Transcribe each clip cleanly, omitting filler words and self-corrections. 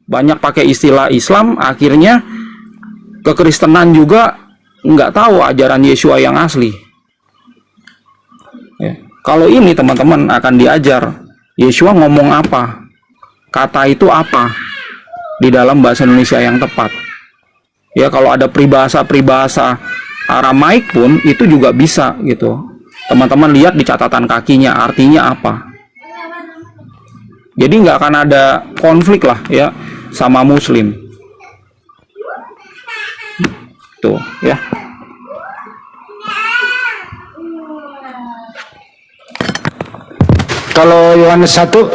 banyak pakai istilah Islam, akhirnya kekristenan juga nggak tahu ajaran Yesua yang asli. Ya. Kalau ini teman-teman akan diajar Yesua ngomong apa, kata itu apa di dalam bahasa Indonesia yang tepat. Ya, kalau ada peribahasa Aramaik pun itu juga bisa gitu. Teman-teman lihat di catatan kakinya artinya apa. Jadi nggak akan ada konflik lah ya sama Muslim. Tuh ya. Kalau Yohanes 1,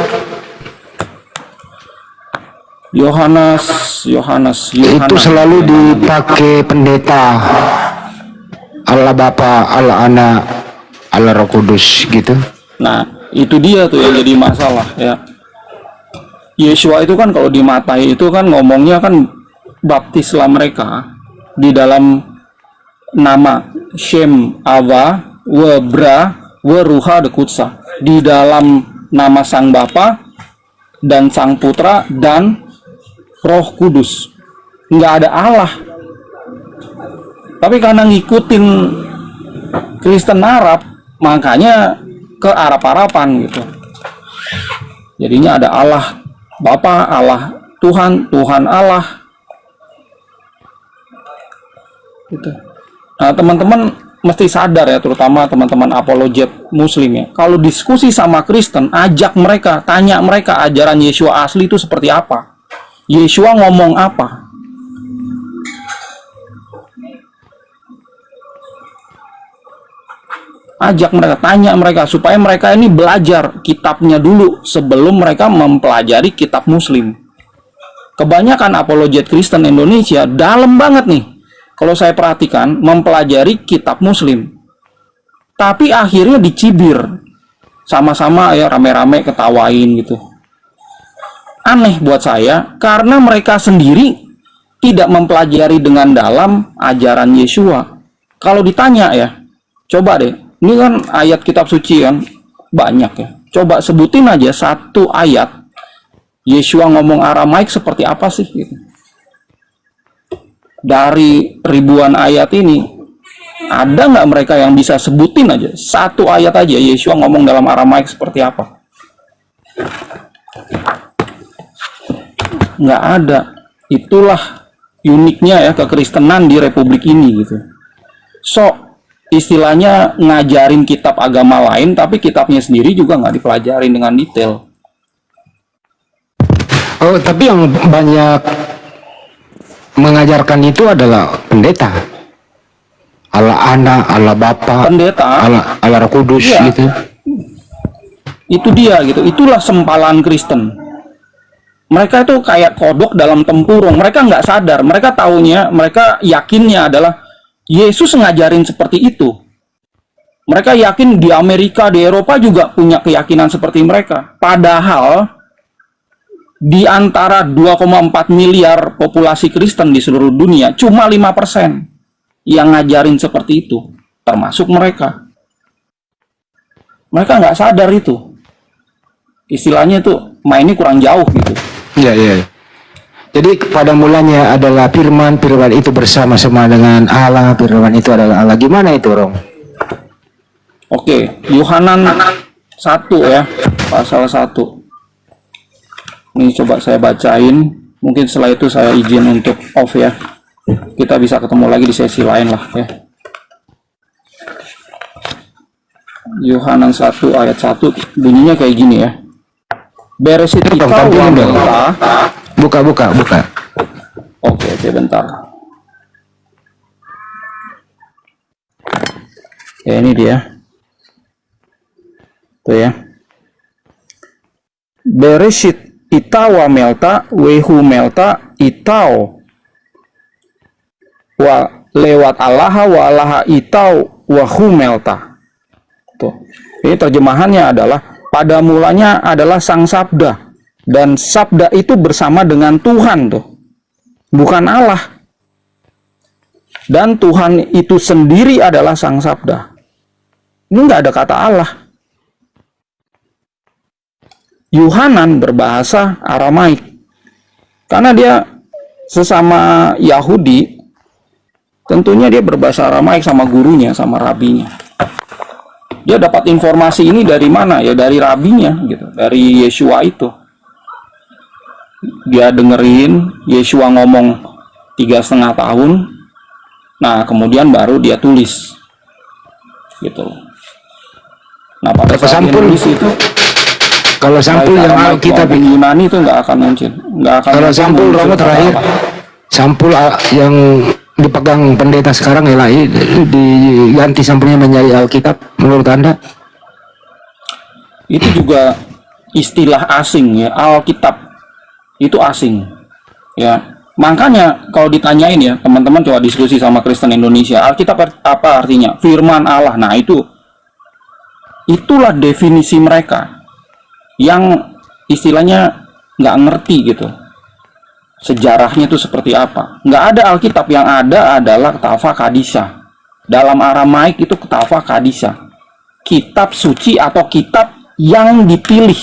Yohanes itu selalu dipakai pendeta Allah Bapa, Allah Anak, Allah Roh Kudus gitu. Nah, itu dia tuh yang jadi masalah ya. Yesua itu kan kalau di Matawi itu kan ngomongnya kan baptislah mereka di dalam nama Shem Ava Webra Weruha Dekutsa, di dalam nama Sang Bapa dan Sang Putra dan Roh Kudus. Nggak ada Allah. Tapi karena ngikutin Kristen Arab, makanya ke Arab-Araban gitu. Jadinya ada Allah Bapa, Allah Tuhan, Tuhan Allah. Gitu. Nah, teman-teman mesti sadar ya, terutama teman-teman apologet Muslim ya. Kalau diskusi sama Kristen, ajak mereka, tanya mereka ajaran Yesua asli itu seperti apa. Yesua ngomong apa? Ajak mereka, tanya mereka, supaya mereka ini belajar kitabnya dulu sebelum mereka mempelajari kitab Muslim. Kebanyakan apologet Kristen Indonesia dalam banget nih, kalau saya perhatikan, mempelajari kitab Muslim, tapi akhirnya dicibir sama-sama ya, rame-rame ketawain gitu. Aneh buat saya, karena mereka sendiri tidak mempelajari dengan dalam ajaran Yesua. Kalau ditanya ya, coba deh, ini kan ayat kitab suci kan banyak ya. Coba sebutin aja satu ayat Yesua ngomong Aramaik seperti apa sih gitu. Dari ribuan ayat ini, ada nggak mereka yang bisa sebutin aja satu ayat aja Yesua ngomong dalam Aramaik seperti apa? Nggak ada. Itulah uniknya ya kekristenan di Republik ini gitu. So, istilahnya ngajarin kitab agama lain, tapi kitabnya sendiri juga nggak dipelajarin dengan detail. Oh, tapi yang banyak mengajarkan itu adalah pendeta. Allah Anak, Allah Bapa, Pendeta, Allah Roh Kudus iya, gitu. itu dia gitu. Itulah sempalan Kristen. Mereka itu kayak kodok dalam tempurung. Mereka nggak sadar. Mereka taunya, mereka yakinnya adalah Yesus ngajarin seperti itu. Mereka yakin di Amerika, di Eropa juga punya keyakinan seperti mereka. Padahal di antara 2,4 miliar populasi Kristen di seluruh dunia, cuma 5% yang ngajarin seperti itu, termasuk mereka. Mereka nggak sadar itu. Istilahnya itu mainnya kurang jauh gitu. Iya, iya. Jadi pada mulanya adalah firman, firman itu bersama-sama dengan Allah, firman itu adalah Allah. Gimana itu, Rom? Oke, Yohanan 1 ya, pasal 1. Ini coba saya bacain. Mungkin setelah itu saya izin untuk off ya. Kita bisa ketemu lagi di sesi lain lah ya. Yohanan 1 ayat 1 bunyinya kayak gini ya. Beresit kita Buka. Oke, bentar. Ya, ini dia. Tuh ya. Beresit itawa melta wehu melta itau wa lewat Allah wa Allah itau wahu melta. Tuh. Ini terjemahannya adalah pada mulanya adalah Sang Sabda, dan Sabda itu bersama dengan Tuhan tuh. Bukan Allah. Dan Tuhan itu sendiri adalah Sang Sabda. Ini nggak ada kata Allah. Yohanan berbahasa Aramaik. Karena dia sesama Yahudi, tentunya dia berbahasa Aramaik sama gurunya, sama rabinya. Dia dapat informasi ini dari mana? Ya dari rabinya gitu, dari Yeshua itu. Dia dengerin Yeshua ngomong 3,5 tahun. Nah, kemudian baru dia tulis. Gitu. Nah, pada saat dia tulis itu, kalau sampul yang Alkitab Yunani itu nggak akan muncul. Kalau sampul Romo terakhir, sampul yang dipegang pendeta sekarang LAI diganti sampulnya menjadi Alkitab menurut Anda? Itu juga istilah asing ya, Alkitab itu asing ya. Makanya kalau ditanyain ya, teman-teman coba diskusi sama Kristen Indonesia, Alkitab apa artinya? Firman Allah. Nah, itulah definisi mereka yang istilahnya nggak ngerti gitu. Sejarahnya itu seperti apa? Nggak ada Alkitab, yang ada adalah Ketava Kadisha. Dalam Aramaik itu Ketava Kadisha, kitab suci atau kitab yang dipilih.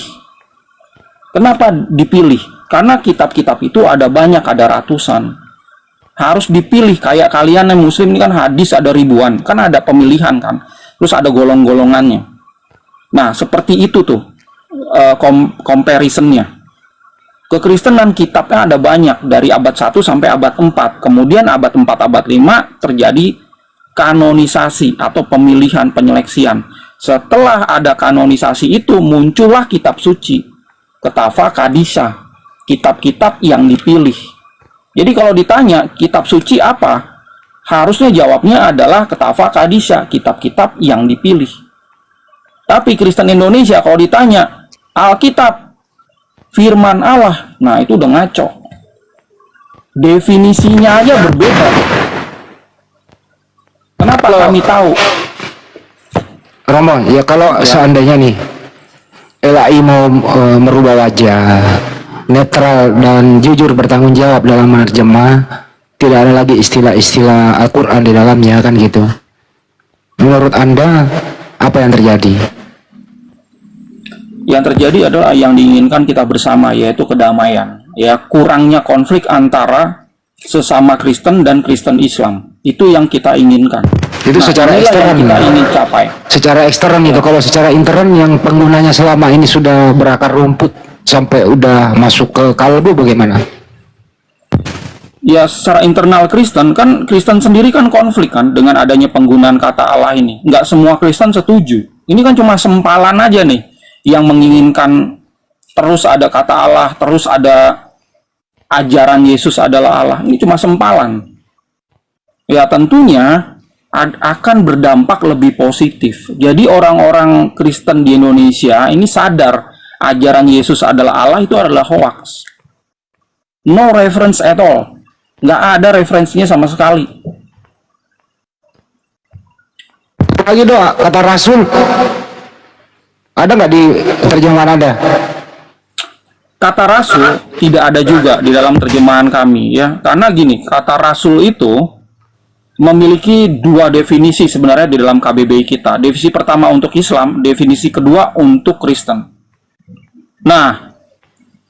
Kenapa dipilih? Karena kitab-kitab itu ada banyak, ada ratusan. Harus dipilih, kayak kalian yang muslim ini kan hadis ada ribuan, kan ada pemilihan kan. Terus ada golong-golongannya. Nah, seperti itu tuh comparisonnya. Kekristenan kitabnya ada banyak, dari abad 1 sampai abad 4. Kemudian abad 4, abad 5 terjadi kanonisasi atau pemilihan, penyeleksian. Setelah ada kanonisasi itu, muncullah kitab suci, Ketava Kadisha, kitab-kitab yang dipilih. Jadi kalau ditanya kitab suci apa, harusnya jawabnya adalah Ketava Kadisha, kitab-kitab yang dipilih. Tapi Kristen Indonesia kalau ditanya Alkitab, firman Allah, nah itu udah ngaco. Definisinya aja berbeda. Kenapa kami tahu? Romo, ya kalau seandainya nih LAI mau merubah wajah, netral dan jujur bertanggung jawab dalam menerjemah, tidak ada lagi istilah-istilah Al-Quran di dalamnya kan gitu. Menurut Anda apa yang terjadi? Yang terjadi adalah yang diinginkan kita bersama, yaitu kedamaian. Ya, kurangnya konflik antara sesama Kristen dan Kristen Islam. Itu yang kita inginkan. Itu secara ekstern yang kita ingin capai. Secara ekstern itu, kalau secara intern yang penggunanya selama ini sudah berakar rumput sampai udah masuk ke kalbu bagaimana? Ya, secara internal Kristen kan, Kristen sendiri kan konflik kan dengan adanya penggunaan kata Allah ini. Nggak semua Kristen setuju. Ini kan cuma sempalan aja nih yang menginginkan terus ada kata Allah, terus ada ajaran Yesus adalah Allah. Ini cuma sempalan. Ya, tentunya akan berdampak lebih positif. Jadi orang-orang Kristen di Indonesia ini sadar ajaran Yesus adalah Allah itu adalah hoax. No reference at all. Nggak ada referensinya sama sekali. Lagi doa, kata Rasul. Ada nggak di terjemahan Anda? Kata Rasul tidak ada juga di dalam terjemahan kami ya. Karena gini, kata Rasul itu memiliki dua definisi sebenarnya di dalam KBBI kita. Definisi pertama untuk Islam, definisi kedua untuk Kristen. Nah,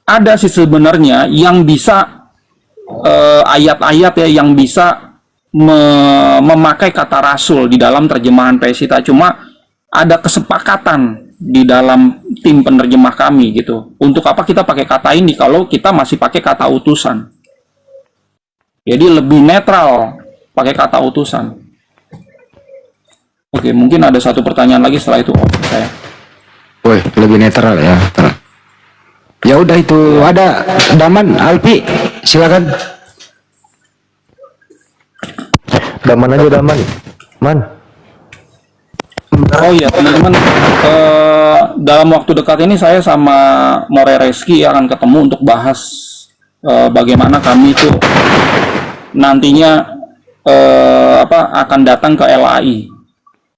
ada sih sebenarnya yang bisa ayat-ayat ya yang bisa memakai kata Rasul di dalam terjemahan Pesita. Cuma ada kesepakatan di dalam tim penerjemah kami gitu. Untuk apa kita pakai kata ini kalau kita masih pakai kata utusan? Jadi lebih netral pakai kata utusan. Oke, mungkin ada satu pertanyaan lagi setelah itu saya. Woi, lebih netral ya. Ya udah itu ada Daman Alpi, silakan. Daman aja Daman. Man. Oh iya teman-teman, dalam waktu dekat ini saya sama More Reski akan ketemu untuk bahas bagaimana kami itu nantinya akan datang ke LAI.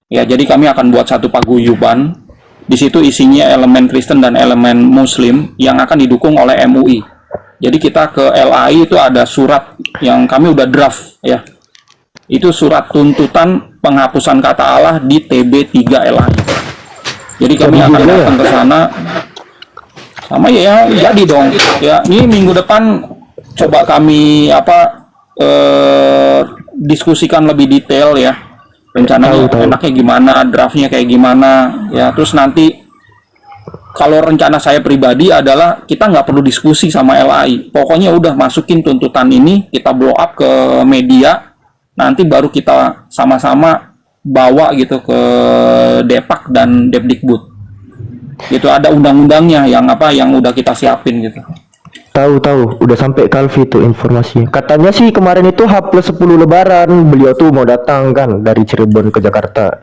Ya, jadi kami akan buat satu paguyuban. Di situ isinya elemen Kristen dan elemen Muslim yang akan didukung oleh MUI. Jadi kita ke LAI itu ada surat yang kami udah draft ya. Itu surat tuntutan penghapusan kata Allah di TB3 LAI. Jadi kami akan datang ke sana. Sama ya, jadi dong. Ya, ini minggu depan coba kami diskusikan lebih detail ya, rencananya enaknya gimana, draftnya kayak gimana ya. Terus nanti kalau rencana saya pribadi adalah kita nggak perlu diskusi sama LAI, pokoknya udah masukin tuntutan ini, kita blow up ke media, nanti baru kita sama-sama bawa gitu ke Depak dan Depdikbud. Gitu, ada undang-undangnya yang udah kita siapin gitu. Tahu, udah sampai Kalvi tuh informasinya. Katanya sih kemarin itu H+10 Lebaran beliau tuh mau datang kan dari Cirebon ke Jakarta.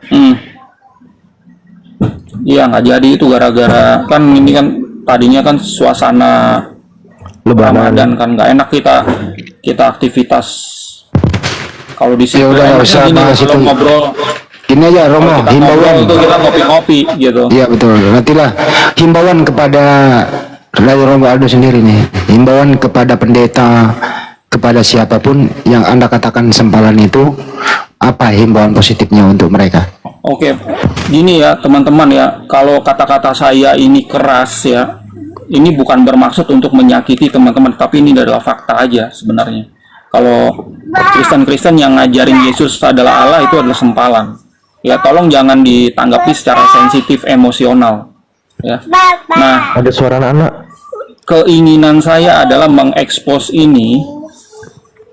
Iya, nggak jadi itu gara-gara kan ini kan tadinya kan suasana Lebaran. Ramadan kan, nggak enak kita aktivitas kalau di situ. Ya udah, nggak usah gini, bahas kalau itu. ngobrol Ini aja Romo, kita himbauan. ngobrol itu kita ngopi-ngopi gitu. Iya betul. Nantilah himbauan kepada dari Romo Aldo sendiri nih. Himbauan kepada pendeta, kepada siapapun yang Anda katakan sempalan itu, apa himbauan positifnya untuk mereka? Oke, gini ya teman-teman ya, kalau kata-kata saya ini keras ya, ini bukan bermaksud untuk menyakiti teman-teman, tapi ini adalah fakta aja sebenarnya. Kalau Kristen-Kristen yang ngajarin Yesus adalah Allah itu adalah sempalan. Ya tolong jangan ditanggapi secara sensitif emosional. Ya. Nah, Ada suara anak-anak. keinginan saya adalah mengekspos ini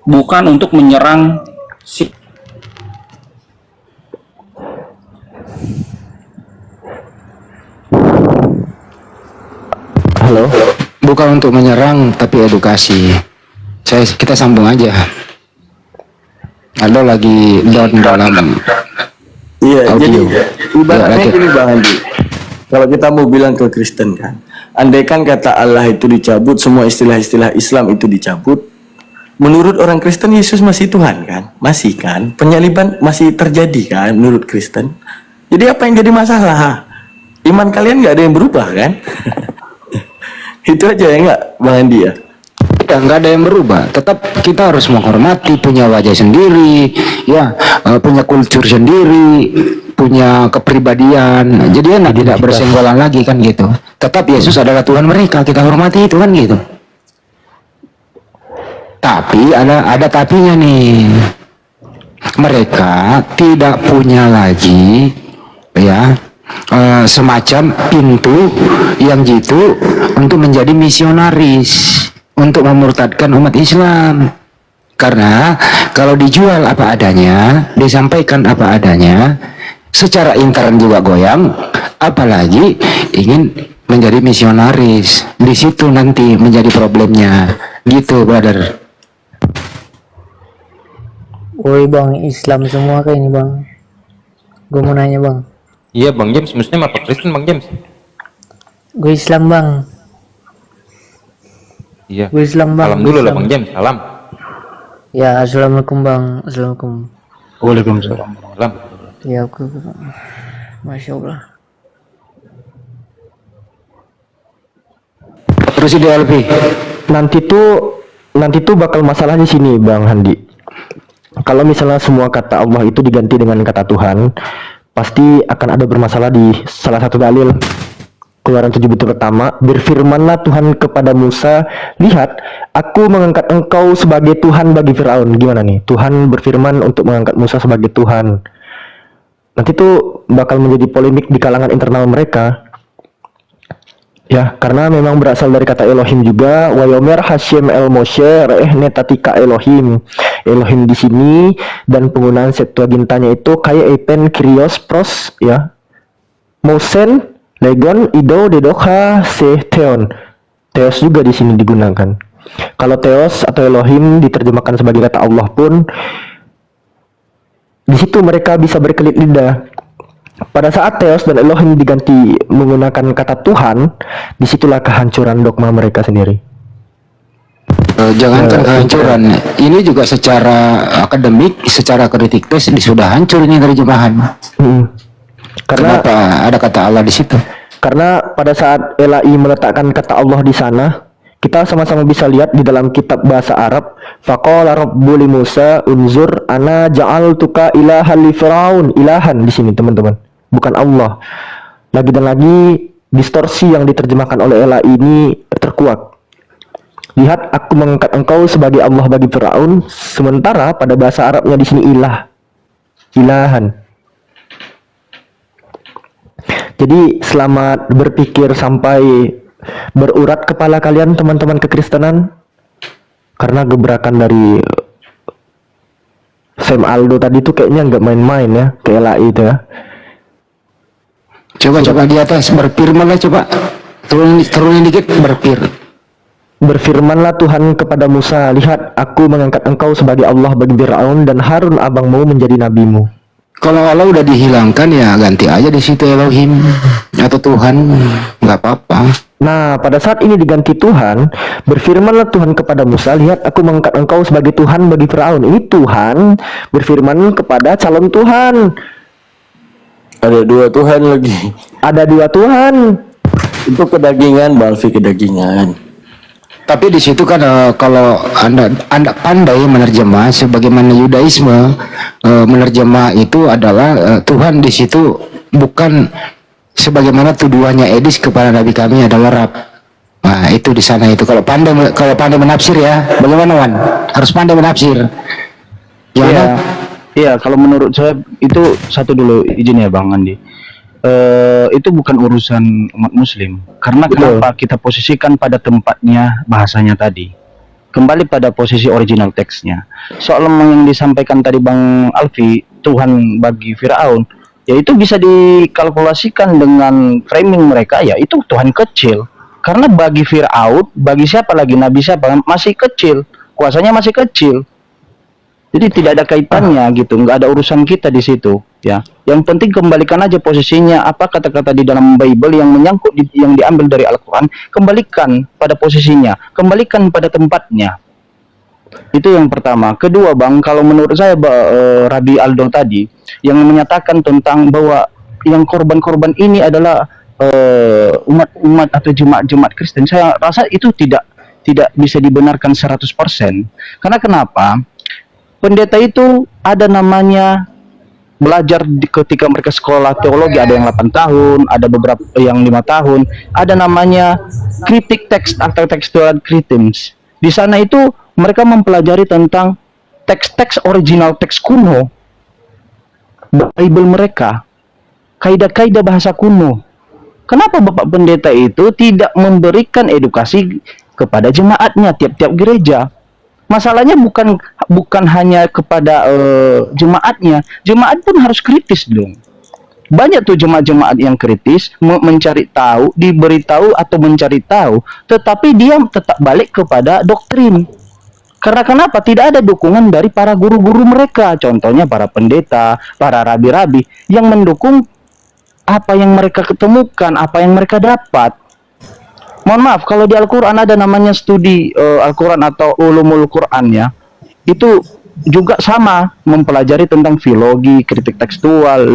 bukan untuk menyerang si Halo. Bukan untuk menyerang, tapi edukasi. Kita sambung aja. Aldo lagi down dalam Iya, audio. jadi ibaratnya Ya, gini Bang Andi. Kalau kita mau bilang ke Kristen kan, andaikan kata Allah itu dicabut, semua istilah-istilah Islam itu dicabut, menurut orang Kristen Yesus masih Tuhan kan? Masih kan? Penyaliban masih terjadi kan menurut Kristen? Jadi apa yang jadi masalah? Iman kalian nggak ada yang berubah kan? Itu aja ya nggak Bang Andi ya? Ya, nggak ada yang berubah. Tetap kita harus menghormati, punya wajah sendiri, ya, punya kultur sendiri, punya kepribadian. Jadi enak tidak bersenggolan lagi kan gitu. Tetap Yesus adalah Tuhan mereka, kita hormati itu kan gitu. Tapi ada tapinya nih. Mereka tidak punya lagi, ya, semacam pintu yang jitu untuk menjadi misionaris, untuk memurtadkan umat Islam. Karena kalau dijual apa adanya, disampaikan apa adanya, secara intern juga goyang, apalagi ingin menjadi misionaris. Di situ nanti menjadi problemnya. Gitu, brother. Woi bang, Islam semua kayak ini bang. Gue mau nanya bang. Iya Bang James, Muslim apa Kristen Bang James? Gue Islam bang. Iya. Gue Islam bang. Salam dulu lah Bang James, salam. Ya, assalamualaikum bang. Assalamualaikum. Waalaikumsalam. Salam. Ya aku. Masya Allah. Terus di LP. Nanti tuh bakal masalah di sini Bang Handi. Kalau misalnya semua kata Allah itu diganti dengan kata Tuhan, pasti akan ada bermasalah di salah satu dalil. Keluaran 7 butir pertama, berfirmanlah Tuhan kepada Musa, lihat, aku mengangkat engkau sebagai Tuhan bagi Firaun. Gimana nih? Tuhan berfirman untuk mengangkat Musa sebagai Tuhan. Nanti tuh bakal menjadi polemik di kalangan internal mereka. Ya, karena memang berasal dari kata Elohim juga. Wayomer Hashem El Moshe netatika Elohim. Elohim di sini dan penggunaan Septuagintanya itu kayak epen krios pros ya. Mosen legon ido dedoka se theon. Theos juga di sini digunakan. Kalau Theos atau Elohim diterjemahkan sebagai kata Allah pun, di situ mereka bisa berkelit lidah. Pada saat Theos dan Elohim diganti menggunakan kata Tuhan, disitulah kehancuran dogma mereka sendiri. Jangankan kehancuran, ini juga secara akademik, secara kritikis sudah hancur ini terjemahan. Karena Kenapa ada kata Allah di situ? Karena pada saat LAI meletakkan kata Allah di sana, kita sama-sama bisa lihat di dalam kitab bahasa Arab, faqala rabbu li Musa unzur ana ja'altuka ilahan li Firaun, ilahan di sini teman-teman, bukan Allah. Lagi dan lagi distorsi yang diterjemahkan oleh LAI ini terkuak. Lihat, aku mengangkat engkau sebagai Allah bagi Firaun, sementara pada bahasa Arabnya di sini ilah, ilahan. Jadi selamat berpikir sampai berurat kepala kalian teman-teman kekristenan, karena gebrakan dari Sam Aldo tadi tuh kayaknya nggak main-main ya, ke LAI itu ya. Coba di atas berfirmanlah, coba turunin dikit, Berfirmanlah Tuhan kepada Musa, lihat, aku mengangkat engkau sebagai Allah bagi Firaun dan Harun abangmu menjadi nabimu. Kalau Allah udah dihilangkan ya ganti aja di situ Elohim atau Tuhan, nggak apa-apa. Nah, pada saat ini diganti Tuhan, berfirmanlah Tuhan kepada Musa, lihat, aku mengangkat engkau sebagai Tuhan bagi Firaun. Ini Tuhan berfirman kepada calon Tuhan. Ada dua Tuhan lagi. Ada dua Tuhan. Itu kedagingan, Balfi kedagingan. Tapi di situ kan kalau anda pandai menerjemah, sebagaimana Yudaisme menerjemah itu adalah Tuhan di situ bukan sebagaimana tuduhannya Edis kepada Nabi kami adalah Rab. Nah itu di sana itu kalau pandai menafsir ya, bagaimana Wan? Harus pandai menafsir. Iya, iya. Kalau menurut saya itu satu dulu izin ya Bang Andi. Itu bukan urusan umat Muslim. Karena kenapa kita posisikan pada tempatnya bahasanya tadi. Kembali pada posisi original teksnya. Soal yang disampaikan tadi Bang Alfi, Tuhan bagi Firaun, ya itu bisa dikalkulasikan dengan framing mereka, ya itu Tuhan kecil. Karena bagi Firaun, bagi siapa lagi nabi siapa masih kecil, kuasanya masih kecil. Jadi tidak ada kaitannya gitu, nggak ada urusan kita di situ ya. Yang penting kembalikan aja posisinya, apa kata-kata di dalam Bible yang menyangkut yang diambil dari Al-Quran, kembalikan pada posisinya, kembalikan pada tempatnya. Itu yang pertama. Kedua Bang, kalau menurut saya Rabi Aldo tadi yang menyatakan tentang bahwa yang korban-korban ini adalah umat-umat atau jemaat-jemaat Kristen, saya rasa itu tidak bisa dibenarkan 100%. Karena kenapa? Pendeta itu ada namanya belajar ketika mereka sekolah teologi, ada yang 8 tahun, ada beberapa yang 5 tahun, ada namanya kritik teks atau textual criticism. Di sana itu mereka mempelajari tentang teks-teks original, teks kuno Bible mereka, kaidah-kaidah bahasa kuno. Kenapa Bapak Pendeta itu tidak memberikan edukasi kepada jemaatnya, tiap-tiap gereja? Masalahnya bukan hanya kepada jemaatnya, jemaat pun harus kritis dong. Banyak tuh jemaat-jemaat yang kritis, mencari tahu, diberitahu atau mencari tahu, tetapi dia tetap balik kepada doktrin. Karena kenapa? Tidak ada dukungan dari para guru-guru mereka, contohnya para pendeta, para rabi-rabi yang mendukung apa yang mereka ketemukan, apa yang mereka dapat. Mohon maaf, kalau di Al-Quran ada namanya studi Al-Quran atau ulumul Quran ya, itu juga sama, mempelajari tentang filologi, kritik tekstual,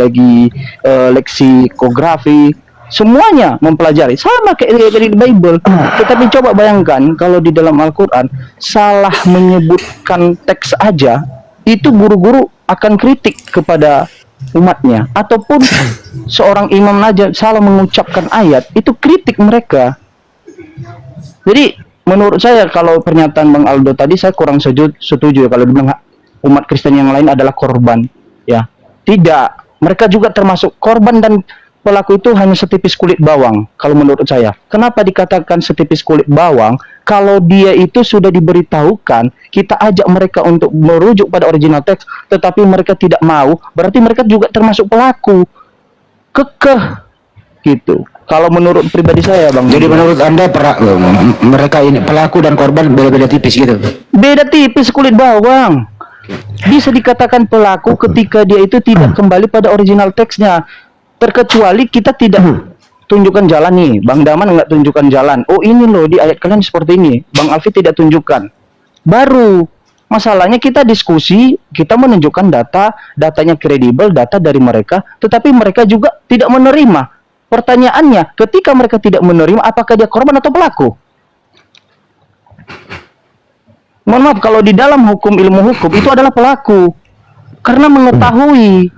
leksikografi, semuanya mempelajari, sama kayak di Bible. Tetapi coba bayangkan, kalau di dalam Al-Quran, salah menyebutkan teks aja, itu guru-guru akan kritik kepada umatnya. Ataupun seorang imam aja salah mengucapkan ayat, itu kritik mereka. Jadi menurut saya kalau pernyataan Bang Aldo tadi saya kurang setuju ya kalau dibilang umat Kristen yang lain adalah korban ya. Tidak, mereka juga termasuk korban dan pelaku itu hanya setipis kulit bawang kalau menurut saya. Kenapa dikatakan setipis kulit bawang? Kalau dia itu sudah diberitahukan, kita ajak mereka untuk merujuk pada original teks, tetapi mereka tidak mau, berarti mereka juga termasuk pelaku. Kekeh gitu. Kalau menurut pribadi saya Bang. Jadi menurut Anda mereka ini pelaku dan korban beda-beda tipis gitu? Beda tipis kulit bawang. Bisa dikatakan pelaku ketika dia itu tidak kembali pada original teksnya. Terkecuali kita tidak tunjukkan jalan nih. Bang Daman nggak tunjukkan jalan. Oh ini loh di ayat kalian seperti ini. Bang Alfi tidak tunjukkan. Baru masalahnya kita diskusi, kita menunjukkan datanya kredibel, data dari mereka, tetapi mereka juga tidak menerima. Pertanyaannya, ketika mereka tidak menerima, apakah dia korban atau pelaku? Mohon maaf, kalau di dalam ilmu hukum itu adalah pelaku. Karena mengetahui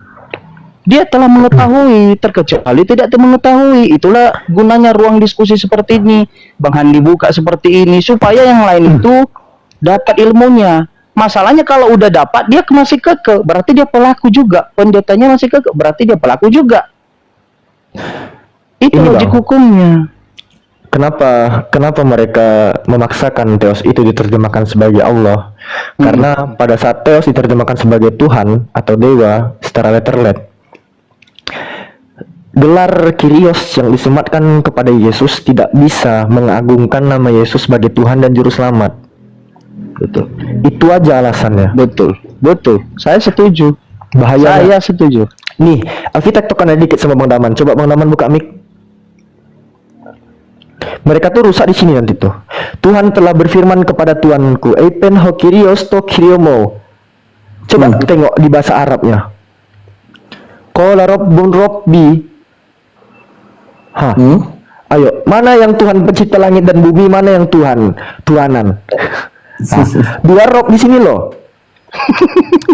Dia telah mengetahui, terkecuali tidak mengetahui. Itulah gunanya ruang diskusi seperti ini. Bang Handi buka seperti ini supaya yang lain itu dapat ilmunya. Masalahnya kalau udah dapat dia masih keke, berarti dia pelaku juga. Pendetanya masih keke, berarti dia pelaku juga. Itu Ini, logik Bang. hukumnya. Kenapa mereka memaksakan Theos itu diterjemahkan sebagai Allah? Karena pada saat Theos diterjemahkan sebagai Tuhan atau Dewa secara letterlet, gelar Kyrios yang disematkan kepada Yesus tidak bisa mengagungkan nama Yesus sebagai Tuhan dan Juru Selamat. Betul. Itu aja alasannya. Betul, betul. Saya setuju. Bahaya. Saya setuju. Nih, Alkitab tekan dikit sama Bang Daman. Coba Bang Daman buka mic. Mereka tuh rusak di sini nanti tuh. Tuhan telah berfirman kepada Tuanku, Eipen ho Kyrios to Kyriomo. Coba tengok di bahasa Arabnya. Qala Rabbun Rabbi. Hah. Ayo, mana yang Tuhan pencipta langit dan bumi, mana yang Tuhanan? Dua Rob di sini loh.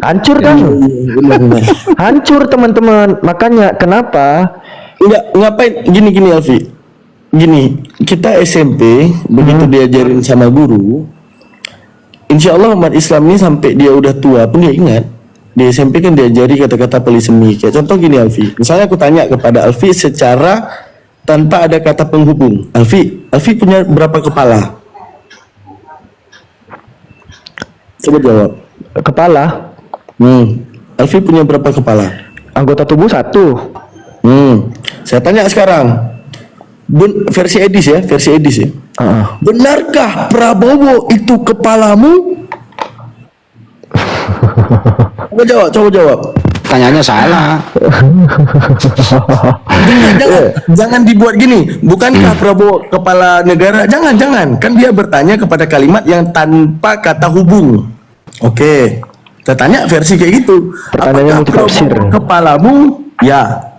Hancur kan? Hancur teman-teman. Makanya kenapa? Enggak, ngapain gini Alfi. Gini, kita SMP begitu diajarin sama guru, insya Allah umat Islam ini sampai dia udah tua pun dia ingat. Di SMP kan diajari kata-kata polisemi. Kayak contoh gini Alfi, misalnya aku tanya kepada Alfi secara tanpa ada kata penghubung, Alfi punya berapa kepala? Coba jawab. Kepala, Alfi punya berapa kepala? anggota tubuh 1. Saya tanya sekarang, versi Edis ya. Benarkah Prabowo itu kepalamu? Coba jawab. Tanyanya salah. Jangan dibuat gini. Bukankah Prabowo kepala negara? Jangan. Kan dia bertanya kepada kalimat yang tanpa kata hubung. Oke. Saya tanya versi kayak gitu. Pertanyaannya Apakah multitafsir. Prabowo kepalamu? Ya.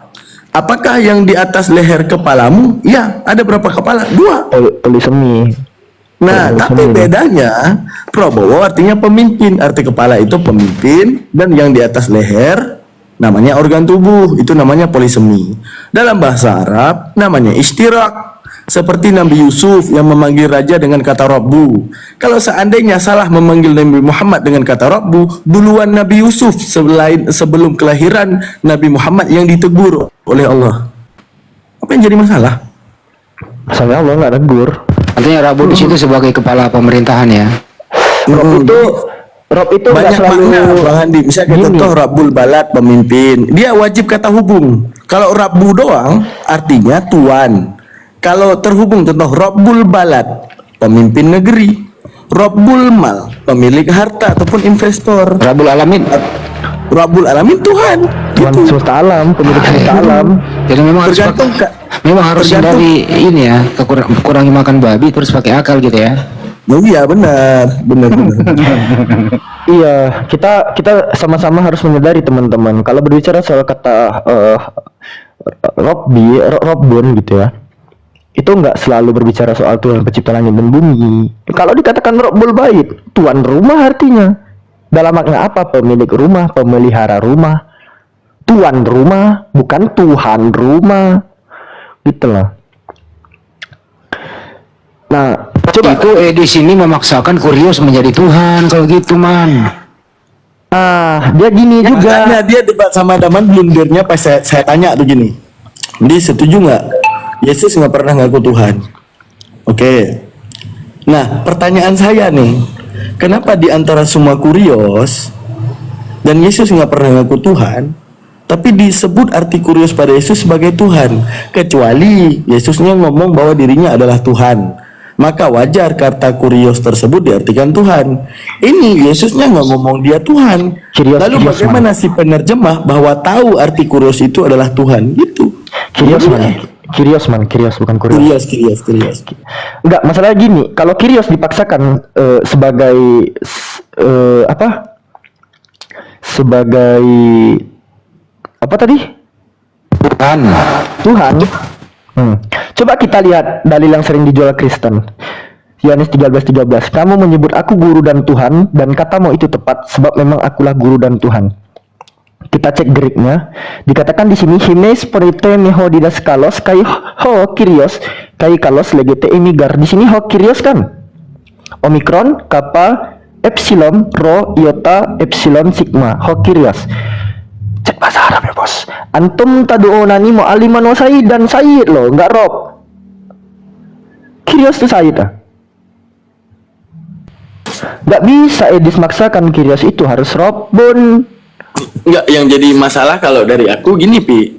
Apakah yang di atas leher kepalamu? Ya. Ada berapa kepala? 2. Polisemi. Nah, tapi bedanya Prabowo artinya pemimpin. Arti kepala itu pemimpin, dan yang di atas leher namanya organ tubuh, itu namanya polisemi. Dalam bahasa Arab namanya istirak. Seperti Nabi Yusuf yang memanggil raja dengan kata Rabbu. Kalau seandainya salah memanggil Nabi Muhammad dengan kata Rabbu, duluan Nabi Yusuf sebelum kelahiran Nabi Muhammad yang ditegur oleh Allah. Apa yang jadi masalah? Sampai Allah nggak negur. Artinya Rabu di situ sebagai kepala pemerintahan ya. Rob itu nggak Banyak selalu makna Bang Andi. Misalnya gini. contoh Rabbul Balad, pemimpin, dia wajib kata hubung. Kalau Rabbu doang artinya tuan. Kalau terhubung contoh Rabbul Balad, pemimpin negeri. Rabbul Mal, pemilik harta ataupun investor. Rabbul Alamin. Rabbul Alamin, Tuhan. Tuhan Gitu. semesta alam, pemilik semesta alam. Jadi memang harus Tergantung memang harus tergantung- hindari ini ya, kurangi makan babi terus pakai akal gitu ya. Oh iya benar. Iya, kita sama-sama harus menyadari teman-teman. Kalau berbicara soal kata Robbun gitu ya, itu nggak selalu berbicara soal Tuhan pencipta langit dan bumi. Kalau dikatakan Rabbul Bait, tuan rumah artinya. Dalam makna apa? Pemilik rumah, pemelihara rumah. Tuan rumah, bukan Tuhan rumah. Gitu loh. Nah, coba Itu di sini memaksakan Kurios menjadi Tuhan kalau gitu man. dia gini juga. Makanya dia debat sama Daman, blundernya pas saya tanya tuh gini. Dia setuju nggak? Yesus nggak pernah ngaku Tuhan. Oke. Nah, pertanyaan saya nih, kenapa di antara semua Kurios dan Yesus nggak pernah ngaku Tuhan, tapi disebut arti Kurios pada Yesus sebagai Tuhan, kecuali Yesusnya ngomong bahwa dirinya adalah Tuhan, maka wajar kata Kurios tersebut diartikan Tuhan. Ini Yesusnya nggak ngomong dia Tuhan. Lalu bagaimana si penerjemah bahwa tahu arti Kurios itu adalah Tuhan gitu? Kyrios bukan Kurios. Kyrios. Enggak, masalah gini, kalau Kyrios dipaksakan sebagai sebagai apa tadi? Tuhan. Coba kita lihat dalil yang sering dijual Kristen. Yohanes 13:13. Kamu menyebut aku guru dan Tuhan, dan katamu itu tepat, sebab memang akulah guru dan Tuhan. kita cek Greeknya, dikatakan di sini himes porite meho didaskalos kai ho kyrios kai kalos legete emigar. Di sini ho kyrios kan omikron kappa epsilon rho iota epsilon sigma ho kyrios. Cek bahasa Arab ya bos. Antum tadu'unani mu'aliman wa sayyid, dan sayyid loh, nggak rob. Kyrios tuh sayyid ah. Nggak bisa Edis maksakan Kyrios itu harus Robbun. Enggak, yang jadi masalah kalau dari aku gini Pi.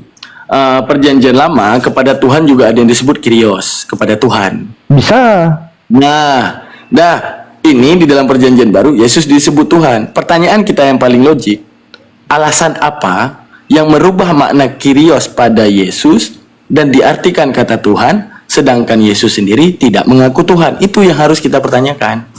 Perjanjian lama kepada Tuhan juga ada yang disebut Kyrios, kepada Tuhan. Bisa. Nah, ini di dalam perjanjian baru Yesus disebut Tuhan. Pertanyaan kita yang paling logik, alasan apa yang merubah makna Kyrios pada Yesus dan diartikan kata Tuhan, sedangkan Yesus sendiri tidak mengaku Tuhan? Itu yang harus kita pertanyakan.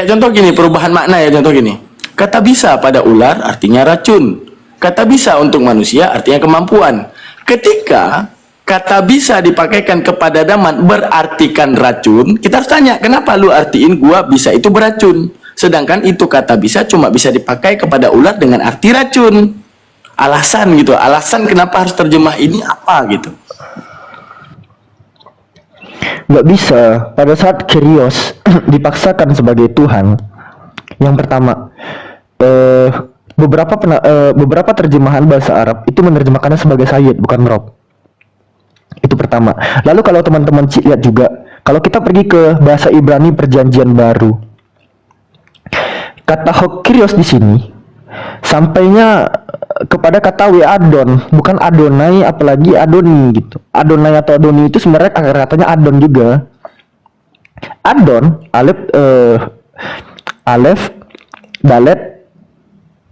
Contoh gini, perubahan makna ya, contoh gini. Kata bisa pada ular artinya racun. Kata bisa untuk manusia artinya kemampuan. Ketika kata bisa dipakaikan kepada daman berartikan racun, kita harus tanya, kenapa lu artiin gua bisa itu beracun? Sedangkan itu kata bisa cuma bisa dipakai kepada ular dengan arti racun. Alasan gitu, alasan kenapa harus terjemah ini apa gitu. Nggak bisa. Pada saat Kyrios dipaksakan sebagai Tuhan, yang pertama beberapa terjemahan bahasa Arab itu menerjemahkannya sebagai Sayyid bukan Rob. Itu pertama. Lalu kalau teman-teman lihat juga, kalau kita pergi ke bahasa Ibrani perjanjian baru, kata Kyrios di sini sampainya kepada kata Adon, bukan Adonai apalagi Adoni gitu. Adonai atau Adoni itu sebenarnya akar katanya Adon juga. Adon, Alef, Dalet,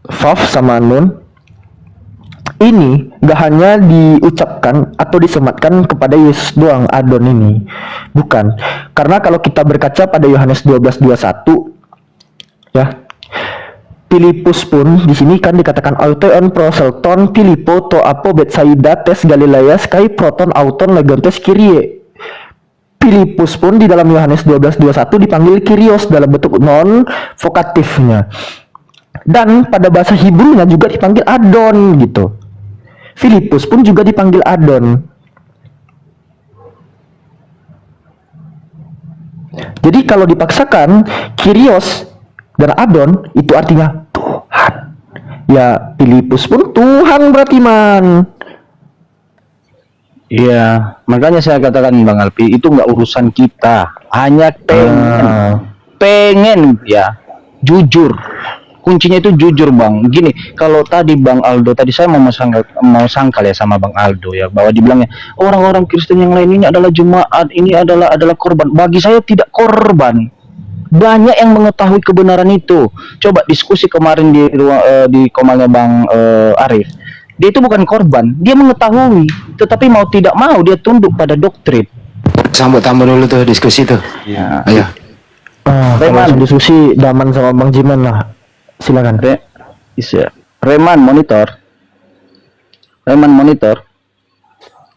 Vav sama Nun. Ini gak hanya diucapkan atau disematkan kepada Yesus doang, Adon ini. Bukan. Karena kalau kita berkaca pada Yohanes 12:21 ya, Filipus pun di sini kan dikatakan auton proselton Filipo to apo Betsaida tes Galileas kai proton auton legontes Kyrie. Filipus pun di dalam Yohanes 12:21 dipanggil Kyrios dalam bentuk non vokatifnya. Dan pada bahasa Hebrew-nya juga dipanggil Adon gitu. Filipus pun juga dipanggil Adon. Jadi kalau dipaksakan Kyrios dan Adon itu artinya Tuhan. Ya, Filipus pun Tuhan berarti man. Iya, makanya saya katakan Bang Alpi itu nggak urusan kita, hanya pengen ya jujur. Kuncinya itu jujur Bang. Gini, kalau tadi Bang Aldo tadi saya mau sangkal ya sama Bang Aldo ya, bahwa dibilangnya orang-orang Kristen yang lain ini adalah jemaat, ini adalah korban. Bagi saya tidak korban. Banyak yang mengetahui kebenaran itu. Coba diskusi kemarin di komalnya Bang Arif. Dia itu bukan korban, dia mengetahui, tetapi mau tidak mau dia tunduk pada doktrin. Sambut tamu dulu tuh diskusi tuh. Ya. Ayo. Kalau diskusi Daman sama Bang Jiman lah. Silakan. Reman monitor.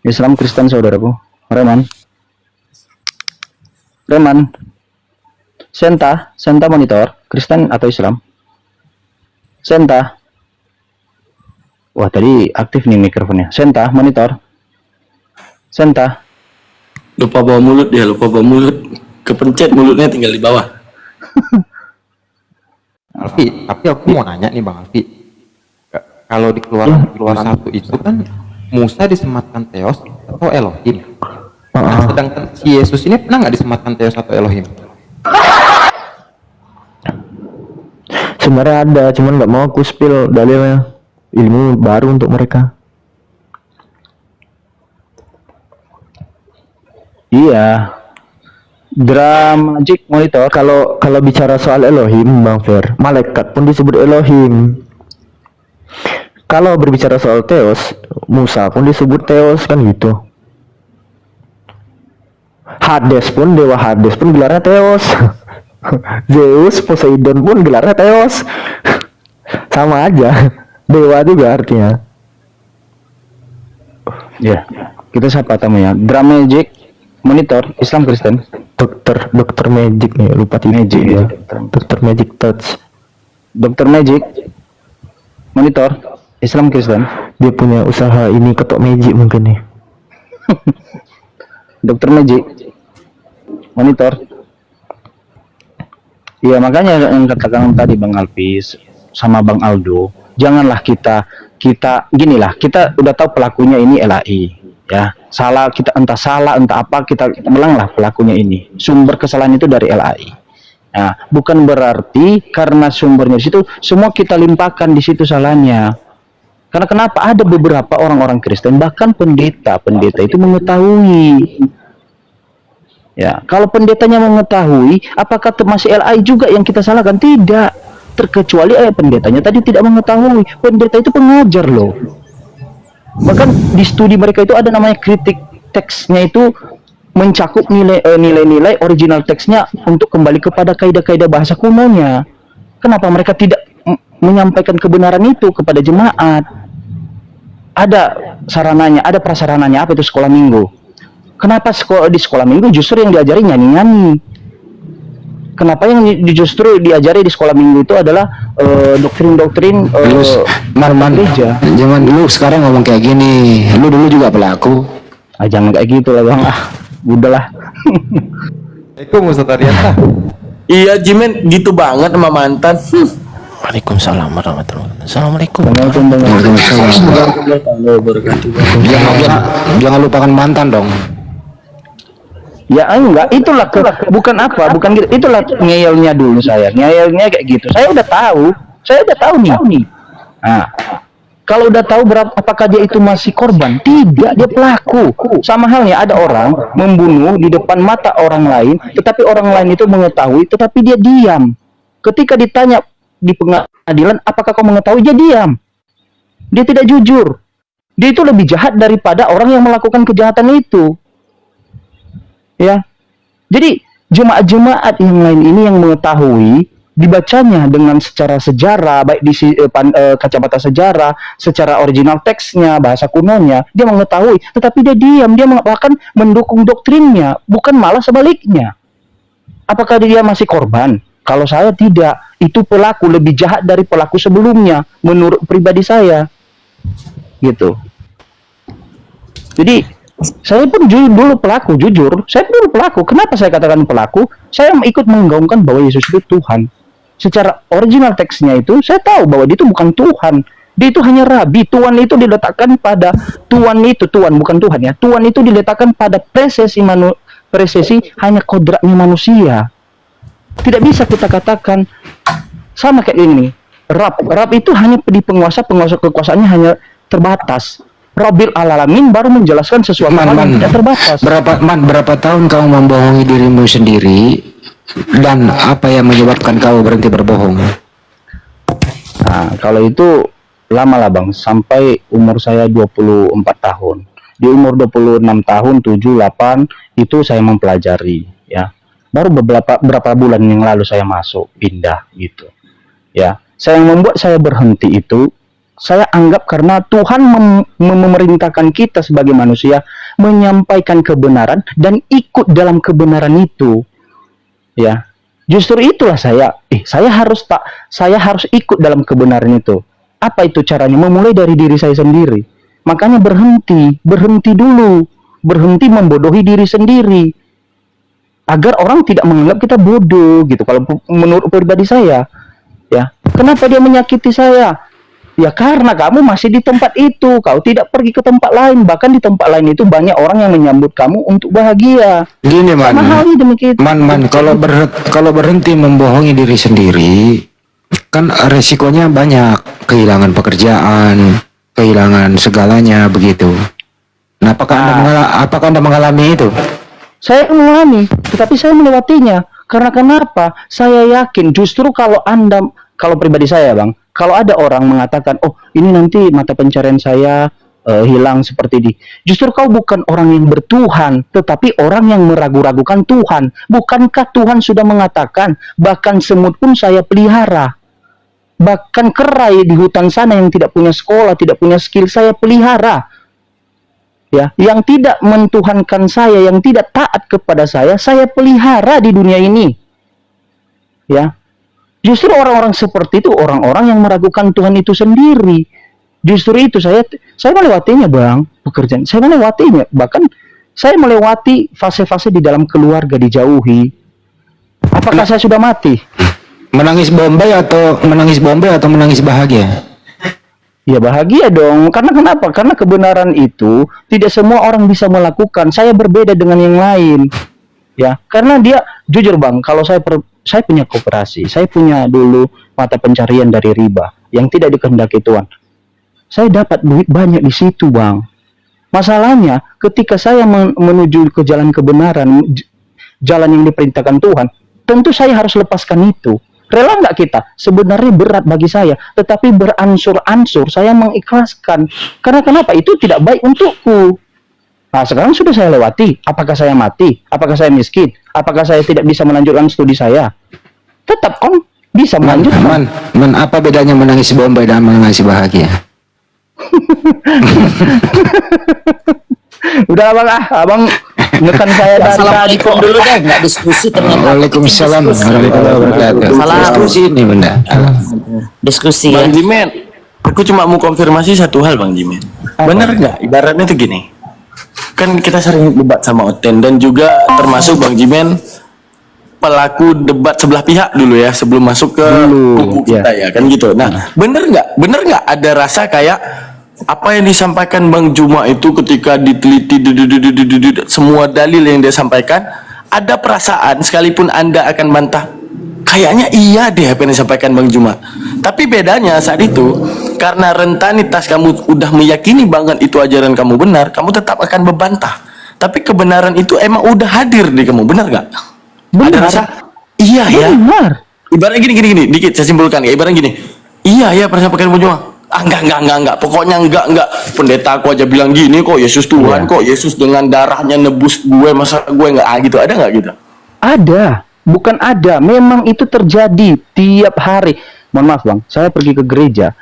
Islam Kristen saudaraku. Reman. Senta monitor. Kristen atau Islam? Senta. Wah, tadi aktif nih mikrofonnya. Senta monitor. Senta. Lupa bawa mulut. Kepencet mulutnya tinggal di bawah. Alfi, tapi aku mau nanya nih Bang Alfi. Kalau di keluaran 1 itu kan Musa disematkan Theos atau Elohim. Nah, sedangkan si Yesus ini pernah nggak disematkan Theos atau Elohim? Sebenarnya ada, cuman nggak mau aku spill dalilnya. Ilmu baru untuk mereka. Iya. Dramatic monitor. Kalau bicara soal Elohim, Bang Fer, malaikat pun disebut Elohim. Kalau berbicara soal Theos, Musa pun disebut Theos kan gitu. Dewa Hades pun gelarnya Theos. Zeus, Poseidon pun gelarnya Theos. Sama aja. Dewa juga artinya. Ya, kita sapa tamu ya. Dramatic monitor Islam Kristen. Dokter Magic nih, lupa Magic ya. Dokter Magic Touch. Dokter Magic, monitor, Islam Kristen. Dia punya usaha ini ketok magic mungkin nih. Dokter Magic, monitor. Iya, makanya yang katakan tadi Bang Alpis sama Bang Aldo, janganlah kita ginilah, kita udah tahu pelakunya ini LAI, ya. Salah kita, entah salah entah apa, kita belanglah pelakunya ini. Sumber kesalahan itu dari LAI. Nah, bukan berarti karena sumbernya di situ semua kita limpahkan di situ salahnya. Karena kenapa ada beberapa orang-orang Kristen, bahkan pendeta itu mengetahui. Ya, kalau pendetanya mengetahui, apakah masih LAI juga yang kita salahkan? Tidak. Terkecuali pendetanya tadi tidak mengetahui. Pendeta itu pengajar loh. Bahkan di studi mereka itu ada namanya kritik teksnya, itu mencakup nilai-nilai original teksnya untuk kembali kepada kaidah-kaidah bahasa kunonya. Kenapa mereka tidak menyampaikan kebenaran itu kepada jemaat? Ada sarananya, ada prasarananya. Apa itu sekolah minggu? Kenapa di sekolah minggu justru yang diajari nyanyi-nyanyi? Kenapa yang justru diajari di sekolah minggu itu adalah doktrin-doktrin gereja? Jangan lu sekarang ngomong kayak gini. Lu dulu juga pelaku. Ah, jangan kayak gitu lah Bang. Udahlah. Assalamualaikum Ustaz Arianta. Iya Jimen, gitu banget sama mantan. Waalaikumsalam warahmatullahi wabarakatuh. Assalamualaikum. Jangan lupakan mantan dong. Ya enggak, itulah bukan apa, bukan gitu. Itulah ngeyelnya dulu saya. Ngeyelnya kayak gitu. Saya udah tahu nih. Nah, kalau udah tahu apakah dia itu masih korban? Tidak, dia pelaku. Sama halnya ada orang membunuh di depan mata orang lain, tetapi orang lain itu mengetahui, tetapi dia diam. Ketika ditanya di pengadilan, apakah kau mengetahui? Dia diam. Dia tidak jujur. Dia itu lebih jahat daripada orang yang melakukan kejahatan itu. Ya. Jadi jemaat-jemaat yang lain ini yang mengetahui, dibacanya dengan secara sejarah, baik di kacamata sejarah, secara original teksnya, bahasa kunonya, dia mengetahui, tetapi dia diam, dia bahkan mendukung doktrinnya, bukan malah sebaliknya. Apakah dia masih korban? Kalau saya tidak, itu pelaku lebih jahat dari pelaku sebelumnya, menurut pribadi saya, gitu. Jadi saya pun dulu pelaku, jujur, saya dulu pelaku. Kenapa saya katakan pelaku? Saya ikut menggaungkan bahwa Yesus itu Tuhan. Secara original teksnya itu, saya tahu bahwa dia itu bukan Tuhan. Dia itu hanya rabi. Tuhan itu diletakkan pada Tuhan bukan Tuhan ya. Tuhan itu diletakkan pada presesi hanya kodratnya manusia. Tidak bisa kita katakan sama kayak ini. Rab itu hanya di penguasa kekuasaannya hanya terbatas. Rabbil Alamin baru menjelaskan sesuatu hal yang tidak terbatas. Berapa tahun kau membohongi dirimu sendiri, dan apa yang menyebabkan kau berhenti berbohong? Nah, kalau itu lama lah Bang, sampai umur saya 24 tahun. Di umur 26 tahun, 7, 8 itu saya mempelajari ya. Baru berapa bulan yang lalu saya masuk pindah gitu. Ya, yang membuat saya berhenti itu saya anggap karena Tuhan memerintahkan kita sebagai manusia menyampaikan kebenaran dan ikut dalam kebenaran itu. Ya. Justru itulah saya harus ikut dalam kebenaran itu. Apa itu caranya? Memulai dari diri saya sendiri. Makanya berhenti dulu. Berhenti membodohi diri sendiri. Agar orang tidak menganggap kita bodoh gitu. Kalau menurut pribadi saya, ya. Kenapa dia menyakiti saya? Ya karena kamu masih di tempat itu, kau tidak pergi ke tempat lain. Bahkan di tempat lain itu banyak orang yang menyambut kamu untuk bahagia. Gini Man, kalau berhenti membohongi diri sendiri, kan resikonya banyak, kehilangan pekerjaan, kehilangan segalanya begitu. Nah, apakah anda mengalami itu? Saya mengalami, tetapi saya melewatinya. Karena kenapa? Saya yakin justru kalau pribadi saya Bang, kalau ada orang mengatakan, oh ini nanti mata pencarian saya hilang seperti ini. Justru kau bukan orang yang bertuhan, tetapi orang yang meragu-ragukan Tuhan. Bukankah Tuhan sudah mengatakan, bahkan semut pun saya pelihara. Bahkan kerai di hutan sana yang tidak punya sekolah, tidak punya skill, saya pelihara. Ya, yang tidak mentuhankan saya, yang tidak taat kepada saya pelihara di dunia ini. Ya. Justru orang-orang seperti itu orang-orang yang meragukan Tuhan itu sendiri. Justru itu saya melewatinya, Bang, pekerjaan. Saya melewatinya, bahkan saya melewati fase-fase di dalam keluarga dijauhi. Apakah saya sudah mati? Menangis Bombay atau menangis bahagia? Ya bahagia dong. Karena kenapa? Karena kebenaran itu tidak semua orang bisa melakukan. Saya berbeda dengan yang lain. Ya, karena dia jujur, Bang, kalau saya punya koperasi, saya punya dulu mata pencarian dari riba yang tidak dikehendaki Tuhan. Saya dapat duit banyak di situ, Bang. Masalahnya ketika saya menuju ke jalan kebenaran, jalan yang diperintahkan Tuhan, tentu saya harus lepaskan itu. Rela nggak kita? Sebenarnya berat bagi saya, tetapi beransur-ansur saya mengikhlaskan. Karena kenapa? Itu tidak baik untukku. Nah, sekarang sudah saya lewati. Apakah saya mati? Apakah saya miskin? Apakah saya tidak bisa melanjutkan studi saya? Tetap kan bisa melanjutkan. Apa bedanya menangis Bombay dan menangis bahagia? Udah abang ngekan saya dari tadi Assalamualaikum kok. dulu deh, nggak diskusi ternyata. Waalaikumsalam warahmatullahi wabarakatuh. Salam. Diskusi ini benda. Diskusi ya. Bang Jimen, aku cuma mau konfirmasi satu hal, Bang Jimen. Bener nggak? Ibaratnya tuh gini. Kan kita sering debat sama Oten dan juga termasuk Bang Jimen pelaku debat sebelah pihak dulu ya sebelum masuk ke kubu kita ya kan gitu. Nah, bener nggak ada rasa kayak apa yang disampaikan Bang Juma itu ketika diteliti semua dalil yang dia sampaikan, ada perasaan sekalipun Anda akan bantah kayaknya iya deh apa yang disampaikan Bang Juma, tapi bedanya saat itu karena rentanitas kamu udah meyakini banget itu ajaran kamu benar, kamu tetap akan membantah, tapi kebenaran itu emang udah hadir di kamu, benar nggak? Ada rasa iya ya, Benar. ibaratnya gini dikit saya simpulkan ya, ibaratnya gini, iya ya pernah pakai Bang Juma. Enggak, pokoknya enggak. Pendeta aku aja bilang gini kok, Yesus Tuhan kok, Yesus dengan darahnya nebus gue, masa gue enggak gitu, ada enggak gitu? Ada, bukan ada. Memang itu terjadi tiap hari. Mohon maaf, Bang, saya pergi ke gereja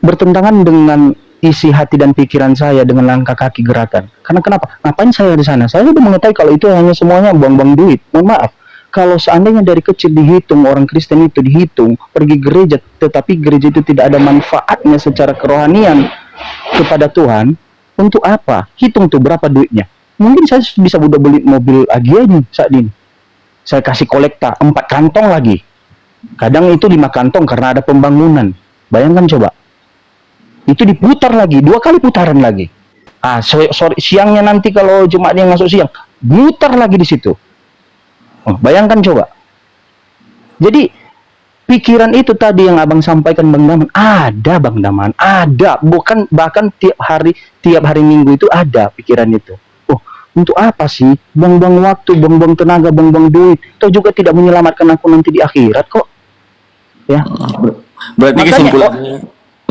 bertentangan dengan isi hati dan pikiran saya dengan langkah kaki gerakan. Karena kenapa? Ngapain saya di sana? Saya sudah mengetahui kalau itu hanya semuanya buang-buang duit. Mohon maaf. Kalau seandainya dari kecil dihitung, orang Kristen itu dihitung, pergi gereja, tetapi gereja itu tidak ada manfaatnya secara kerohanian kepada Tuhan, untuk apa? Hitung tuh berapa duitnya. Mungkin saya bisa udah beli mobil lagi aja saat ini. Saya kasih kolekta 4 kantong lagi. Kadang itu 5 kantong karena ada pembangunan. Bayangkan coba. Itu diputar lagi, 2 kali putaran lagi. Sore siangnya nanti kalau jemaat yang masuk siang, mutar lagi di situ. Oh, bayangkan coba. Jadi pikiran itu tadi yang abang sampaikan Bang Daman, ada Bang Daman, ada. Bukan bahkan tiap hari Minggu itu ada pikiran itu. Oh, untuk apa sih? Buang-buang waktu, buang-buang tenaga, buang-buang duit. Itu juga tidak menyelamatkan aku nanti di akhirat kok. Ya. Berarti Makanya, kesimpulannya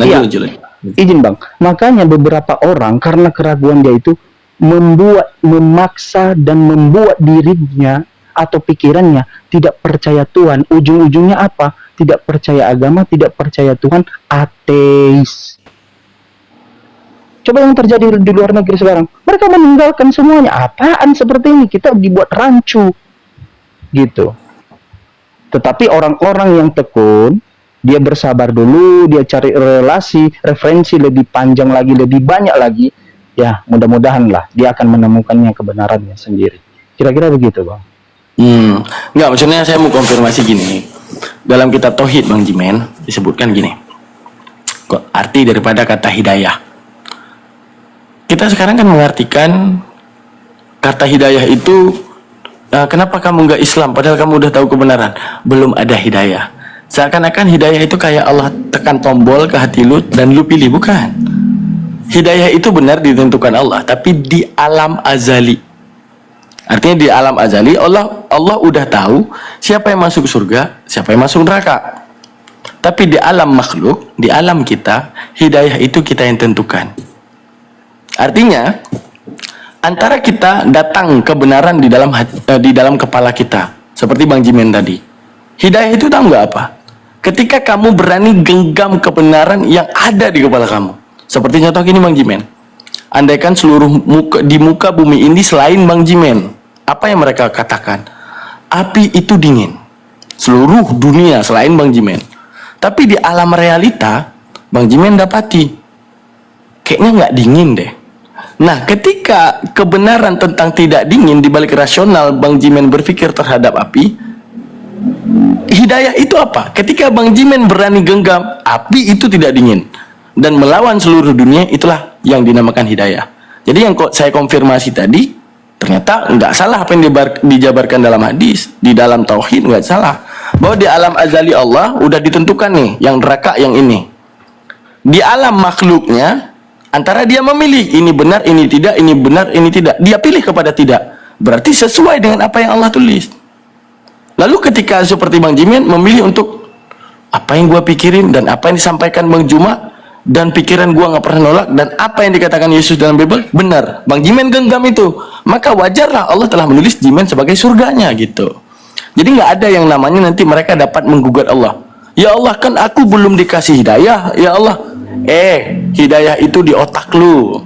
lanjut. Izin Bang. Makanya beberapa orang karena keraguan dia itu memaksa dan membuat dirinya atau pikirannya tidak percaya Tuhan. Ujung-ujungnya apa? Tidak percaya agama, tidak percaya Tuhan, ateis. Coba yang terjadi di luar negeri sekarang, mereka meninggalkan semuanya. Apaan seperti ini? Kita dibuat rancu gitu. Tetapi orang-orang yang tekun, dia bersabar dulu, dia cari referensi lebih panjang lagi, lebih banyak lagi, ya mudah-mudahan lah dia akan menemukannya kebenarannya sendiri. Kira-kira begitu, Bang. Enggak, maksudnya saya mau konfirmasi gini. Dalam kitab Tauhid Bang Jimen disebutkan gini. Kok arti daripada kata hidayah? Kita sekarang kan mengartikan kata hidayah itu kenapa kamu enggak Islam padahal kamu udah tahu kebenaran? Belum ada hidayah. Seakan-akan hidayah itu kayak Allah tekan tombol ke hati lu dan lu pilih, bukan. Hidayah itu benar ditentukan Allah, tapi di alam azali. Artinya di alam azali Allah udah tahu siapa yang masuk surga, siapa yang masuk neraka. Tapi di alam makhluk, di alam kita, hidayah itu kita yang tentukan. Artinya antara kita datang kebenaran di dalam kepala kita, seperti Bang Jimen tadi. Hidayah itu tahu nggak apa? Ketika kamu berani genggam kebenaran yang ada di kepala kamu. Seperti contoh gini Bang Jimen. Andaikan seluruh di muka bumi ini selain Bang Jimen, apa yang mereka katakan? Api itu dingin. seluruh dunia selain Bang Jimen. Tapi di alam realita Bang Jimen dapati kayaknya nggak dingin deh. Nah, ketika kebenaran tentang tidak dingin di balik rasional Bang Jimen berpikir terhadap api, hidayah itu apa? Ketika Bang Jimen berani genggam, api itu tidak dingin dan melawan seluruh dunia, itulah yang dinamakan hidayah. Jadi yang saya konfirmasi tadi, ternyata nggak salah apa yang dijabarkan dalam hadis, di dalam tauhid nggak salah. Bahwa di alam azali Allah udah ditentukan nih, yang neraka yang ini. Di alam makhluknya, antara dia memilih ini benar, ini tidak, ini benar, ini tidak. Dia pilih kepada tidak. Berarti sesuai dengan apa yang Allah tulis. Lalu ketika seperti Bang Jimen memilih untuk apa yang gua pikirin dan apa yang disampaikan Bang Juma dan pikiran gua nggak pernah nolak dan apa yang dikatakan Yesus dalam Bible benar. Bang Jimen genggam itu, maka wajarlah Allah telah menulis Jimen sebagai surganya gitu. Jadi nggak ada yang namanya nanti mereka dapat menggugat Allah. Ya Allah, kan aku belum dikasih hidayah. Ya Allah, hidayah itu di otak lu.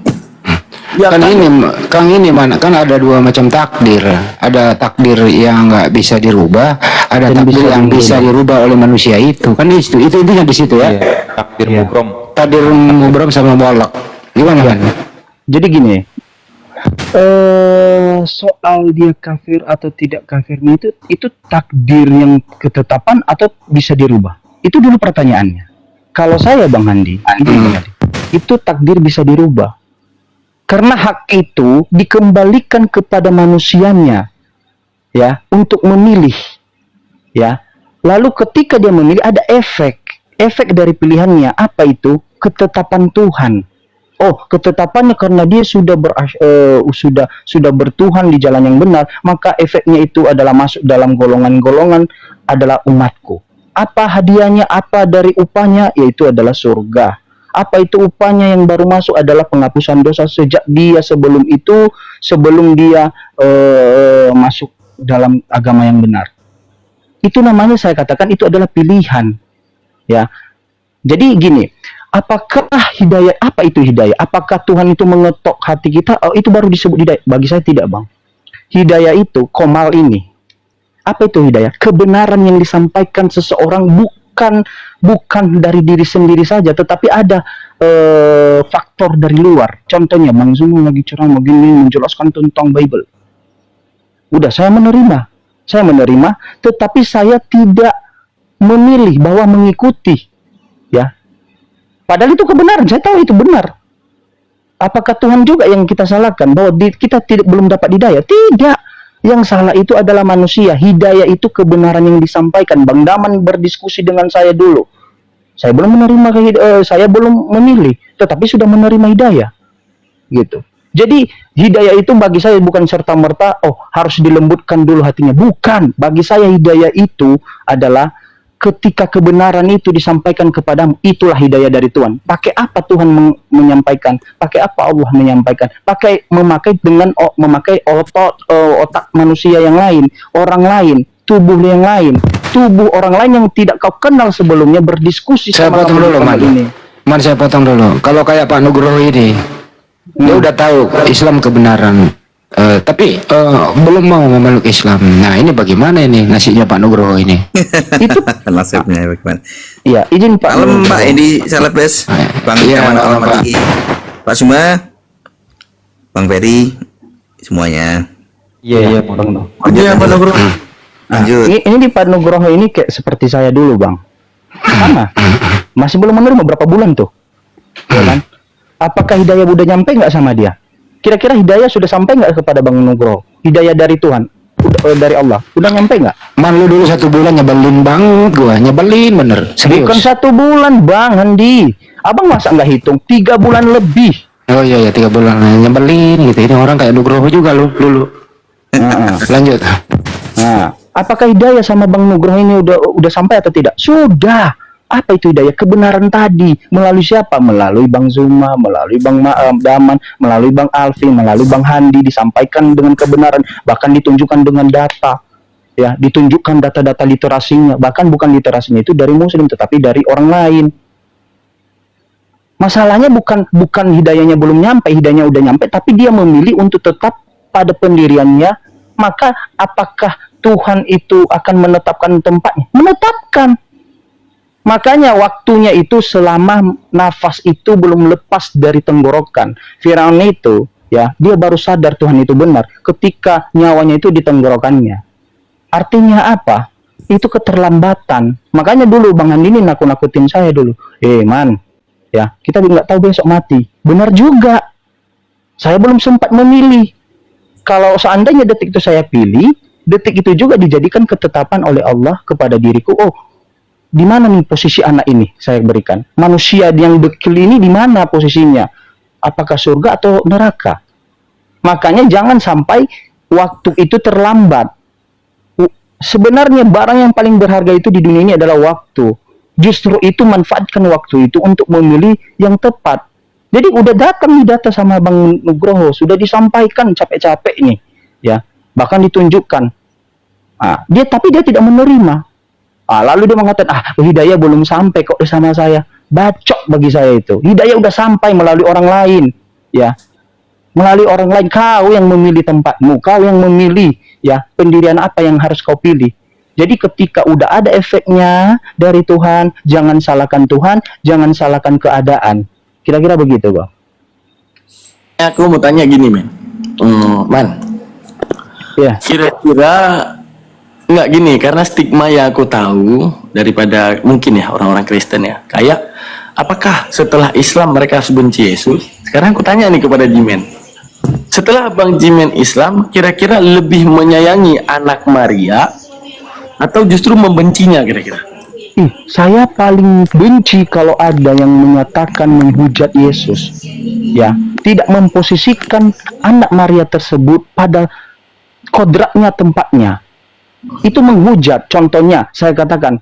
Ya Kan ini mana kan ada dua macam takdir. Ada takdir yang nggak bisa dirubah, ada takdir yang bisa dirubah oleh manusia itu. Kan itu intinya di situ ya. Takdir mubrom. Takdir mubrom sama muallak. Gimana kan? Jadi gini, soal dia kafir atau tidak kafirnya itu takdir yang ketetapan atau bisa dirubah? Itu dulu pertanyaannya. Kalau saya Bang Handi, itu takdir bisa dirubah. Karena hak itu dikembalikan kepada manusianya, ya, untuk memilih, ya. Lalu ketika dia memilih ada efek dari pilihannya. Apa itu? Ketetapan Tuhan. Oh, ketetapannya karena dia sudah bertuhan di jalan yang benar, maka efeknya itu adalah masuk dalam golongan-golongan adalah umatku. Apa hadiahnya? Apa dari upahnya? Yaitu adalah surga. Apa itu upahnya yang baru masuk adalah penghapusan dosa sejak dia sebelum dia masuk dalam agama yang benar. Itu namanya saya katakan itu adalah pilihan. Ya. Jadi gini, apakah hidayah, apa itu hidayah? Apakah Tuhan itu mengetok hati kita? Oh, itu baru disebut hidayah. Bagi saya tidak, Bang. Hidayah itu komal ini. Apa itu hidayah? Kebenaran yang disampaikan seseorang bukan dari diri sendiri saja, tetapi ada faktor dari luar. Contohnya, Bang Zuma lagi ceramah begini menjelaskan tentang Bible. Udah, saya menerima, tetapi saya tidak memilih bahwa mengikuti, ya. Padahal itu kebenaran, saya tahu itu benar. Apakah Tuhan juga yang kita salahkan bahwa kita belum dapat hidayah? Tidak. Yang salah itu adalah manusia. Hidayah itu kebenaran yang disampaikan. Bang Daman berdiskusi dengan saya dulu. Saya belum menerima, saya belum memilih, tetapi sudah menerima hidayah. Gitu. Jadi hidayah itu bagi saya bukan serta-merta, harus dilembutkan dulu hatinya. Bukan. Bagi saya hidayah itu adalah ketika kebenaran itu disampaikan kepadamu, itulah hidayah dari Tuhan. Pakai apa Tuhan menyampaikan? Pakai apa Allah menyampaikan? Memakai otak manusia yang lain, orang lain, tubuh yang lain, tubuh orang lain yang tidak kau kenal sebelumnya berdiskusi. Saya potong dulu, Man. Saya potong dulu. Kalau kayak Pak Nugroho ini, dia udah tahu Islam kebenaran. Tapi belum mau memeluk Islam. Nah, ini bagaimana ini nasibnya Pak Nugroho ini? Itu nasibnya bagaimana? Iya, izin Pak. Malam Mbak Edi Salabes, Bang Kaman lagi, Pak Suma, Bang Ferry, semuanya. Iya, Bang. Pak Nugroho. Lanjut. Ini di Pak Nugroho ini kayak seperti saya dulu, Bang. Sama. Masih belum menerima berapa bulan tuh. Ya kan? Apakah hidayah udah nyampe nggak sama dia? Kira-kira hidayah sudah sampai nggak kepada Bang Nugroho? Hidayah dari Tuhan, dari Allah, udah nyampe nggak? Man, lu dulu 1 bulan nyebelin banget gua, nyebelin bener. Serius. Bukan 1 bulan, Bang Handi. Abang masa nggak hitung? 3 bulan lebih. Oh iya 3 bulan nyebelin gitu. Ini orang kayak Nugroho juga lu dulu. Lanjut. Nah, apakah hidayah sama Bang Nugroho ini udah sampai atau tidak? Sudah. Apa itu hidayah? Kebenaran tadi melalui siapa? Melalui Bang Zuma, melalui Bang Daman, melalui Bang Alvin, melalui Bang Handi, disampaikan dengan kebenaran, bahkan ditunjukkan dengan data, ya, ditunjukkan data-data literasinya, bahkan bukan literasinya itu dari Muslim, tetapi dari orang lain. Masalahnya bukan hidayahnya belum nyampe, hidayahnya udah nyampe, tapi dia memilih untuk tetap pada pendiriannya. Maka apakah Tuhan itu akan menetapkan tempatnya? Menetapkan. Makanya waktunya itu selama nafas itu belum lepas dari tenggorokan. Firaun itu, ya, dia baru sadar Tuhan itu benar ketika nyawanya itu di tenggorokannya. Artinya apa? Itu keterlambatan. Makanya dulu Bang Andi ini nakut-nakutin saya dulu. Man, ya, kita nggak tahu besok mati. Benar juga. Saya belum sempat memilih. Kalau seandainya detik itu saya pilih, detik itu juga dijadikan ketetapan oleh Allah kepada diriku. Oh, di mana nih posisi anak ini saya berikan? Manusia yang dekil ini di mana posisinya? Apakah surga atau neraka? Makanya jangan sampai waktu itu terlambat. Sebenarnya barang yang paling berharga itu di dunia ini adalah waktu. Justru itu manfaatkan waktu itu untuk memilih yang tepat. Jadi udah datang nih data sama Bang Nugroho, sudah disampaikan capek-capek nih, ya. Bahkan ditunjukkan. Tapi dia tidak menerima. Lalu dia mengatakan, hidayah belum sampai kok sama saya. Bacok bagi saya itu. Hidayah udah sampai melalui orang lain, ya. Melalui orang lain, kau yang memilih tempatmu, kau yang memilih, ya, pendirian apa yang harus kau pilih. Jadi ketika udah ada efeknya dari Tuhan, jangan salahkan Tuhan, jangan salahkan keadaan. Kira-kira begitu, Bang. Aku mau tanya gini, Man. Ya. Kira-kira nggak gini, karena stigma yang aku tahu daripada mungkin ya orang-orang Kristen ya, kayak apakah setelah Islam mereka harus benci Yesus? Sekarang aku tanya nih kepada Jimen, setelah Bang Jimen Islam, kira-kira lebih menyayangi anak Maria atau justru membencinya kira-kira? Saya paling benci kalau ada yang menyatakan menghujat Yesus, ya, tidak memposisikan anak Maria tersebut pada kodratnya, tempatnya. Itu menghujat. Contohnya saya katakan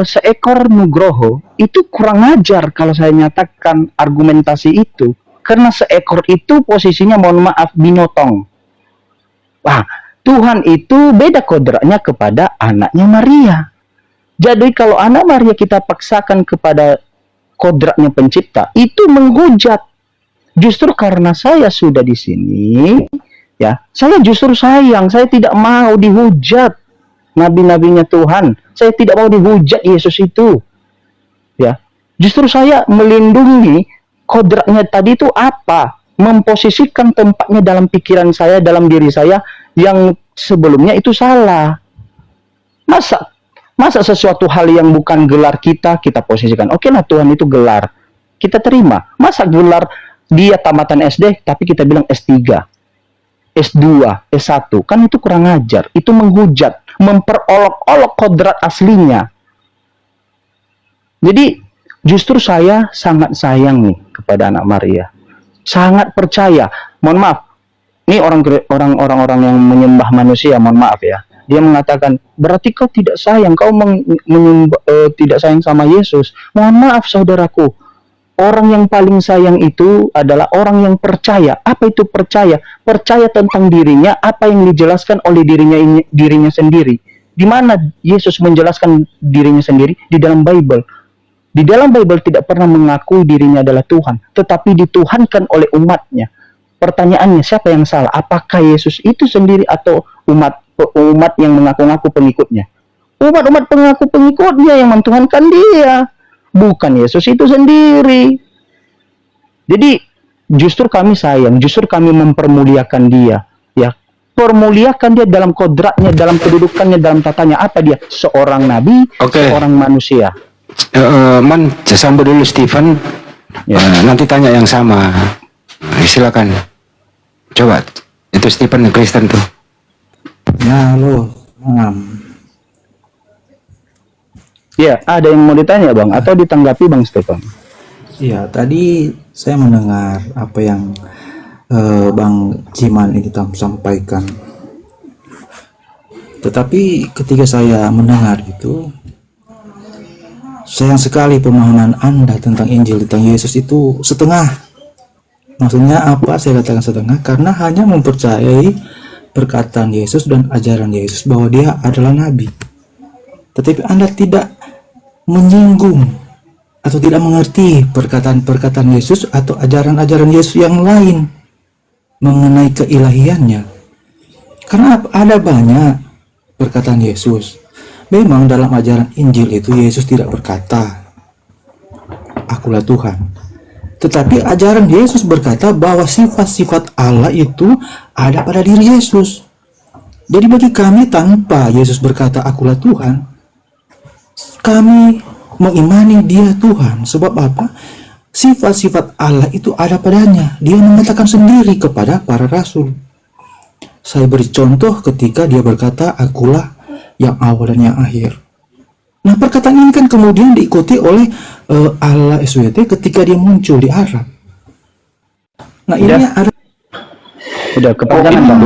seekor Nugroho itu kurang ajar kalau saya nyatakan argumentasi itu, karena seekor itu posisinya, mohon maaf, binatang. Tuhan itu beda kodratnya kepada anaknya Maria. Jadi kalau anak Maria kita paksakan kepada kodratnya pencipta, itu menghujat. Justru karena saya sudah di sini, ya, saya justru sayang, saya tidak mau dihujat nabi-nabinya Tuhan. Saya tidak mau dihujat Yesus itu. Ya. Justru saya melindungi kodratnya tadi itu apa? Memposisikan tempatnya dalam pikiran saya, dalam diri saya yang sebelumnya itu salah. Masa sesuatu hal yang bukan gelar kita posisikan. Oke lah, Tuhan itu gelar. Kita terima. Masa gelar dia tamatan SD tapi kita bilang S3. S2, S1, kan itu kurang ajar. Itu menghujat, memperolok-olok kodrat aslinya. Jadi justru saya sangat sayang nih kepada anak Maria. Sangat percaya. Mohon maaf, ini orang-orang yang menyembah manusia, mohon maaf ya. Dia mengatakan, berarti kau tidak sayang, kau tidak sayang sama Yesus. Mohon maaf saudaraku, orang yang paling sayang itu adalah orang yang percaya. Apa itu percaya? Percaya tentang dirinya, apa yang dijelaskan oleh dirinya sendiri. Di mana Yesus menjelaskan dirinya sendiri? Di dalam Bible. Di dalam Bible tidak pernah mengakui dirinya adalah Tuhan, tetapi dituhankan oleh umatnya. Pertanyaannya, siapa yang salah? Apakah Yesus itu sendiri atau umat yang mengaku-ngaku pengikutnya? Umat-umat pengaku pengikutnya yang mentuhankan dia, bukan Yesus itu sendiri. Jadi justru kami sayang, justru kami mempermuliakan dia, ya. Permuliakan dia dalam kodratnya, dalam kedudukannya, dalam tatanya. Apa dia? Seorang nabi, seorang manusia. Sambut dulu Stephen. Ya, nanti tanya yang sama. Silakan. Coba, itu Stephen Kristen tuh. Ya, halo, Ya, ada yang mau ditanya Bang, atau ditanggapi Bang Stephen? Iya, tadi saya mendengar apa yang Bang Jiman ini sampaikan. Tetapi ketika saya mendengar itu, sayang sekali pemahaman Anda tentang Injil, tentang Yesus itu setengah. Maksudnya apa saya katakan setengah? Karena hanya mempercayai perkataan Yesus dan ajaran Yesus bahwa dia adalah nabi. Tetapi Anda tidak menyinggung atau tidak mengerti perkataan-perkataan Yesus atau ajaran-ajaran Yesus yang lain mengenai keilahiannya. Karena ada banyak perkataan Yesus. Memang dalam ajaran Injil itu Yesus tidak berkata, "Akulah Tuhan." Tetapi ajaran Yesus berkata bahwa sifat-sifat Allah itu ada pada diri Yesus. Jadi bagi kami, tanpa Yesus berkata, "Akulah Tuhan," kami mengimani Dia Tuhan. Sebab apa? Sifat-sifat Allah itu ada padanya. Dia mengatakan sendiri kepada para rasul. Saya beri contoh ketika dia berkata, "Akulah yang awal dan yang akhir." Nah, perkataan ini kan kemudian diikuti oleh Allah SWT ketika dia muncul di Arab. Nah, ini ada Udah kepanjangan Bang.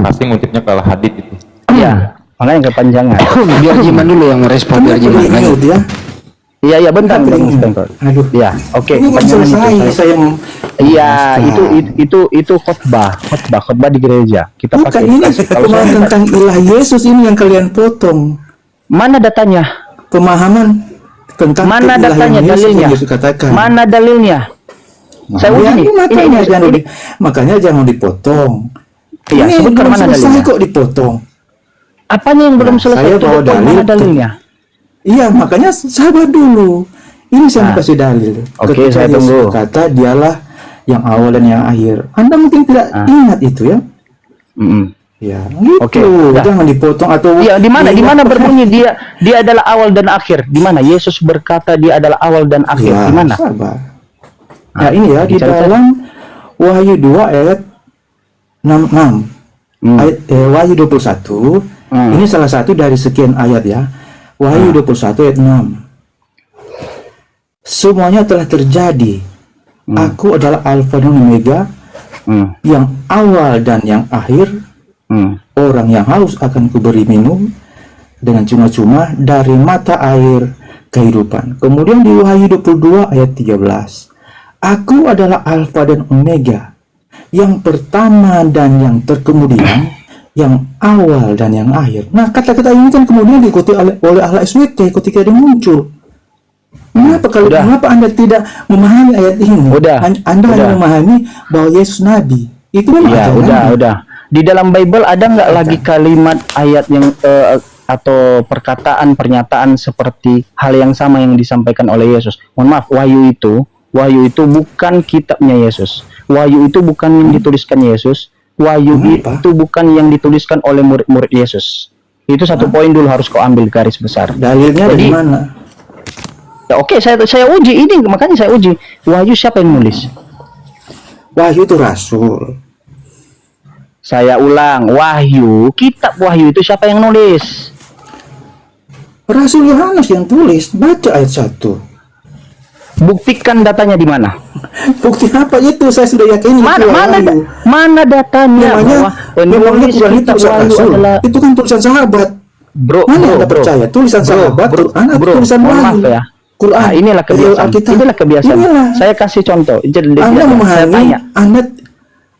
Pasti ngutipnya kalau hadit itu. Iya, makanya kepanjangan. Biar Jiman dulu yang merespon, biar Jiman. ingat ya. Iya bentar Bang Ingat. Stentor. Aduh. Ya, oke, Ini kan kepanjangan selesai. itu. Saya Iya, itu khotbah di gereja. Kita bukan pakai ini kalau pemahaman saya tentang ilah Yesus ini yang kalian potong. mana datanya? Pemahaman tentang Mana keilahian datanya, Yesus dalilnya? yang Yesus katakan. Mana dalilnya? Saya uji nih. Makanya jangan dipotong. Iya, Ini sebutkan belum mana selesai dalilnya. kok dipotong. Apanya yang belum Nah, selesai? saya Itu bawa betul, dalil. mana dalilnya? Iya, makanya sabar dulu. Ini saya mau kasih dalil. Oke, Ketika saya Yesus tunggu. berkata, "Dialah yang awal dan yang akhir." Anda mungkin tidak ingat itu ya? Ya, gitu. Oke, dah. Jangan dipotong atau Iya, di mana berbunyi dia adalah awal dan akhir? Di mana Yesus berkata dia adalah awal dan akhir? Ya, Di mana? sabar. Nah, ini ya di bicara- dalam Wahyu 2 ayat 6. Ayat, Wahyu 21. Ini salah satu dari sekian ayat ya. Wahyu 21 ayat 6. Semuanya telah terjadi. Aku adalah Alfa dan Omega, yang awal dan yang akhir. Orang yang haus akan kuberi minum dengan cuma-cuma dari mata air kehidupan. Kemudian di Wahyu 22 ayat 13. Aku adalah Alfa dan Omega, yang pertama dan yang terkemudian, yang awal dan yang akhir. Nah, kata-kata ini kan kemudian diikuti oleh Allah SWT ketika dia muncul. Kenapa Anda tidak memahami ayat ini? Anda hanya memahami bahwa Yesus Nabi. Itu memang Iya, ajaran. udah. Di dalam Bible ada nggak lagi kalimat ayat yang atau perkataan pernyataan seperti hal yang sama yang disampaikan oleh Yesus? Mohon maaf, Wahyu itu bukan kitabnya Yesus. Wahyu itu bukan yang dituliskan Yesus. Wahyu itu bukan yang dituliskan oleh murid-murid Yesus. Itu satu poin dulu harus kau ambil garis besar. Dalilnya dari mana? Ya, oke, saya uji ini, makanya saya uji. Wahyu siapa yang nulis? Wahyu itu rasul. Saya ulang, kitab Wahyu itu siapa yang nulis? Rasul Yohanes yang tulis. Baca ayat 1. Buktikan datanya di mana? Bukti apa itu? Saya sudah yakin Mana datanya? Memangnya Quran itu tulisan rasul. Itu kan tulisan sahabat. Mana Anda percaya? Tulisan sahabat, Quran atau tulisan Wahyu? Ya. Quran. Inilah kebiasaan. Saya kasih contoh. Anda memahami,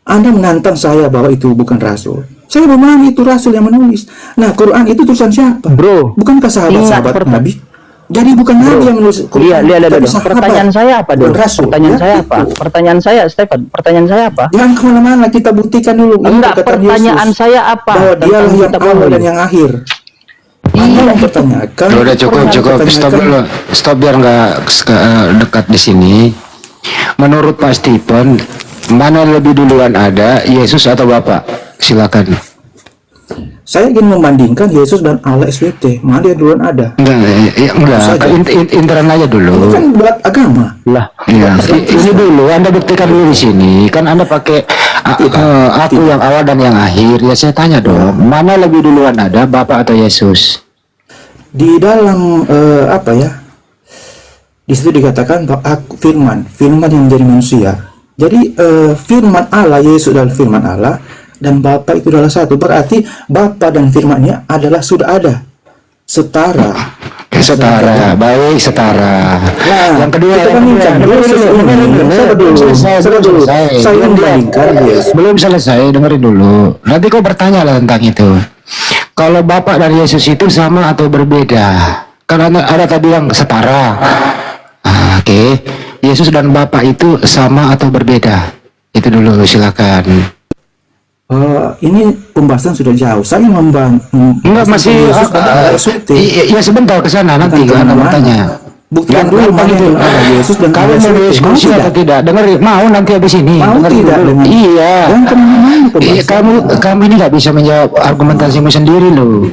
Anda menantang saya bahwa itu bukan rasul. Saya memahami itu rasul yang menulis. Nah, Quran itu tulisan siapa? Bukankah sahabat-sahabat Nabi? Jadi bukan Nabi yang menulis Quran. Lihat. Pertanyaan saya apa dulu? Pertanyaan saya, Stefan. Pertanyaan saya apa? Jangan kemana-mana, kita buktikan dulu. Enggak, pertanyaan saya apa? Bahwa dialah yang awal dan yang akhir. Anda mempertanyakan. Udah cukup. Stop biar nggak dekat di sini. Menurut Pak Stephen, mana lebih duluan ada, Yesus atau Bapak? Silakan. Saya ingin membandingkan Yesus dan Allah SWT. Mana dia duluan ada? Enggak. Intern aja dulu. Itu kan berat agama. Lah. Ya, ini dulu Anda buktikan dulu di sini. Kan Anda pakai aku yang awal dan yang akhir. Ya saya tanya dong, mana lebih duluan ada, Bapak atau Yesus? Di dalam di situ dikatakan bahwa firman yang menjadi manusia. Jadi firman Allah, Yesus adalah firman Allah, dan Bapa itu adalah satu. Berarti Bapa dan firman-Nya adalah sudah ada, setara. Baik, setara. Nah, yang kedua, kita bandingkan saya membandingkan Yesus. Belum selesai, dengerin dulu. Nanti kau bertanya lah tentang itu. Kalau Bapak dan Yesus itu sama atau berbeda? Karena ada tadi yang setara. Oke. Yesus dan Bapak itu sama atau berbeda? Itu dulu, silakan. ini pembahasan sudah jauh. Saya Enggak, masih ya sebentar ke sana nanti kan mau tanya. Buktikan dulu mana yang ada Yesus dan kalau mau diskusi atau tidak, dengar mau nanti habis ini. Mau Dengar tidak dulu. dengan Iya. Dan kemana-mana Iya, kamu ini nggak bisa menjawab argumentasimu sendiri loh.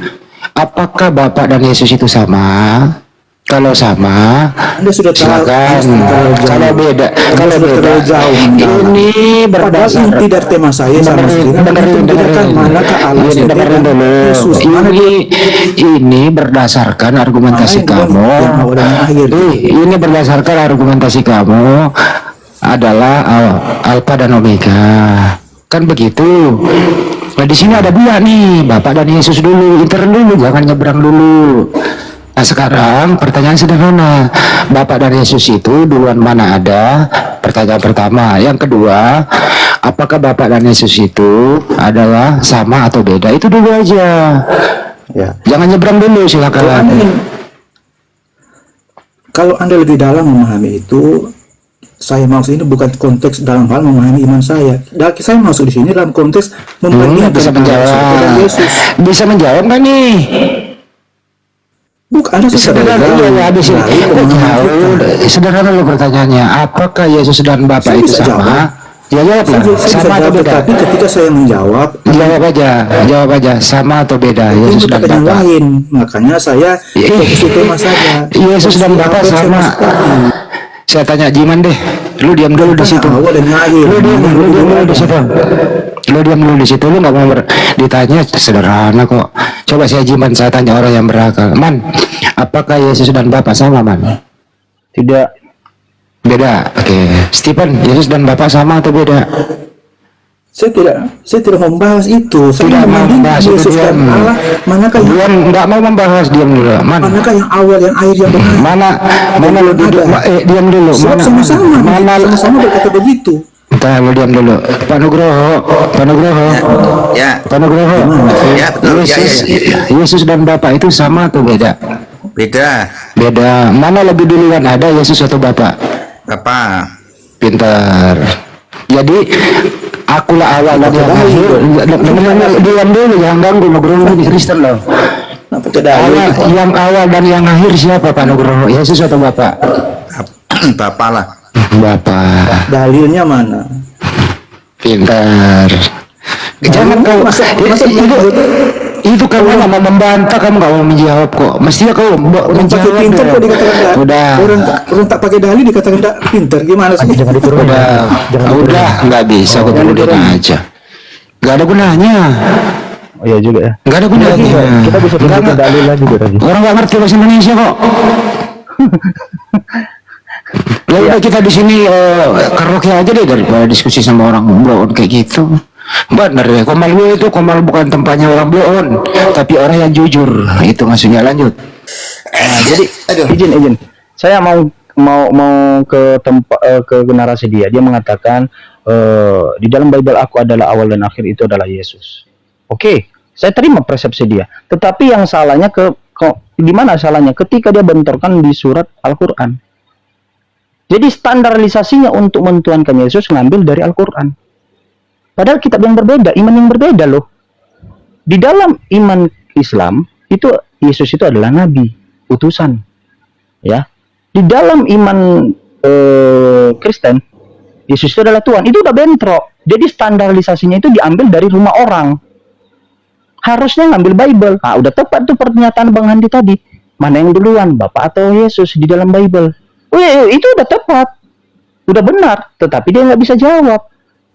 Apakah Bapak dan Yesus itu sama? Kalau sama, Anda sudah tahu, silakan. Kalau beda, kalau sudah beda, terlalu jauh. ini Padahal berdasar. inti dari tema saya sama sekali Dengerin, membedakan manakah Allah Ini sendiri dengerin dan dulu. Yesus. Mana Ini berdasarkan argumentasi Mana yang kamu. yang awal dan yang akhir. Ini berdasarkan argumentasi kamu adalah Alpha dan Omega. Kan begitu. Nah, di sini ada dua nih, Bapak dan Yesus dulu. Inter dulu, jangan nyebrang dulu. Nah, sekarang pertanyaan sederhana. Bapak dan Yesus itu duluan mana ada? Pertanyaan pertama. Yang kedua, apakah Bapak dan Yesus itu adalah sama atau beda? Itu dulu aja. Ya. Jangan nyebrang dulu, silakan. Kalau Anda lebih dalam memahami itu, saya maksud ini bukan konteks dalam hal memahami iman saya. Saya masuk di sini dalam konteks membandingkan Bisa dan menjawab. Yesus. Bisa menjawab nggak nih? Bukan, Anda sudah Sederhana, iya, habis ini. Nah, Jauh. Sederhana lo pertanyaannya. Apakah Yesus dan Bapak Saya itu bisa sama? jawab. Ya jawab lah. Saya bisa Sama atau jawab, beda? tapi ketika saya menjawab, Jawab aja. Sama atau beda? Yesus dan yang Bapak. lain. Makanya saya fokus di tema saja. Yesus dan Bapak Apa yang saya sama. maksudkan? Saya tanya Jiman deh. Lu diam dulu di situ. Awal dan akhir. Lu diam dulu di situ. Lu diam dulu di situ. Lu nggak mau ditanya sederhana kok. Coba saya Jiman, saya tanya orang yang berakal. Man, apakah Yesus dan Bapak sama, Man? Tidak. Beda. Oke. Stephen, Yesus dan Bapak sama atau beda? Saya tidak membahas itu. Saya Tidak mau membahas itu, Yesus dan diam. Allah. Manakah yang Diam, nggak mau membahas. Diam dulu. Man, manakah yang awal, yang akhir, yang benar? mana lu duduk? Diam dulu. Sebab sama-sama berkata begitu. Entah, lu diam dulu. Pak Nugroho. Ya, Pak Nugroho. ya betul. Ya, Yesus, ya, ya. Yesus dan Bapak itu sama atau beda? Beda. Beda. Mana lebih duluan ada, Yesus atau Bapak? Apa? Pintar. Jadi akulah awal dan yang akhir. Diam dulu, jangan ganggu. Nugroho ini Kristen loh. Yang awal dan yang akhir siapa, Pak Nugroho? Yesus atau Bapak? Bapak lah. Bapak. Dalilnya mana? Pintar. Jangan kau itu kamu nggak mau membantah, kamu nggak mau menjawab kok. Mestinya kau Orang pakai menjawab. pintar kok dikatakan Udah. Orang tak pakai dalil dikatakan tidak pintar. Gimana sih? Udah, nggak bisa, kau turunin aja. Nggak ada gunanya. Oh iya juga ya. Nggak ada gunanya. Kita bisa tunjukkan dalil lagi juga tadi. Orang nggak ngerti bahasa Indonesia kok. Ya udah, kita di sini karaoke aja deh daripada diskusi sama orang bloon kayak gitu. Bener ya, Komal gue itu Komal bukan tempatnya orang bloon, tapi orang yang jujur. Itu maksudnya. Lanjut. Nah, jadi izin. Saya mau ke tempat ke narasi dia. Dia mengatakan di dalam Bible aku adalah awal dan akhir, itu adalah Yesus. Oke, saya terima persepsi dia. Tetapi yang salahnya di mana salahnya? Ketika dia benturkan di surat Al-Qur'an. Jadi standarisasinya untuk mentuhankan Yesus ngambil dari Al-Qur'an. Padahal kitab yang berbeda, iman yang berbeda loh. Di dalam iman Islam itu Yesus itu adalah nabi, utusan. Ya. Di dalam iman Kristen, Yesus itu adalah Tuhan. Itu udah bentrok. Jadi standarisasinya itu diambil dari rumah orang. Harusnya ngambil Bible. Nah, udah tepat tuh pernyataan Bang Handi tadi. Mana yang duluan, Bapak atau Yesus di dalam Bible? Itu udah tepat. Udah benar, tetapi dia nggak bisa jawab.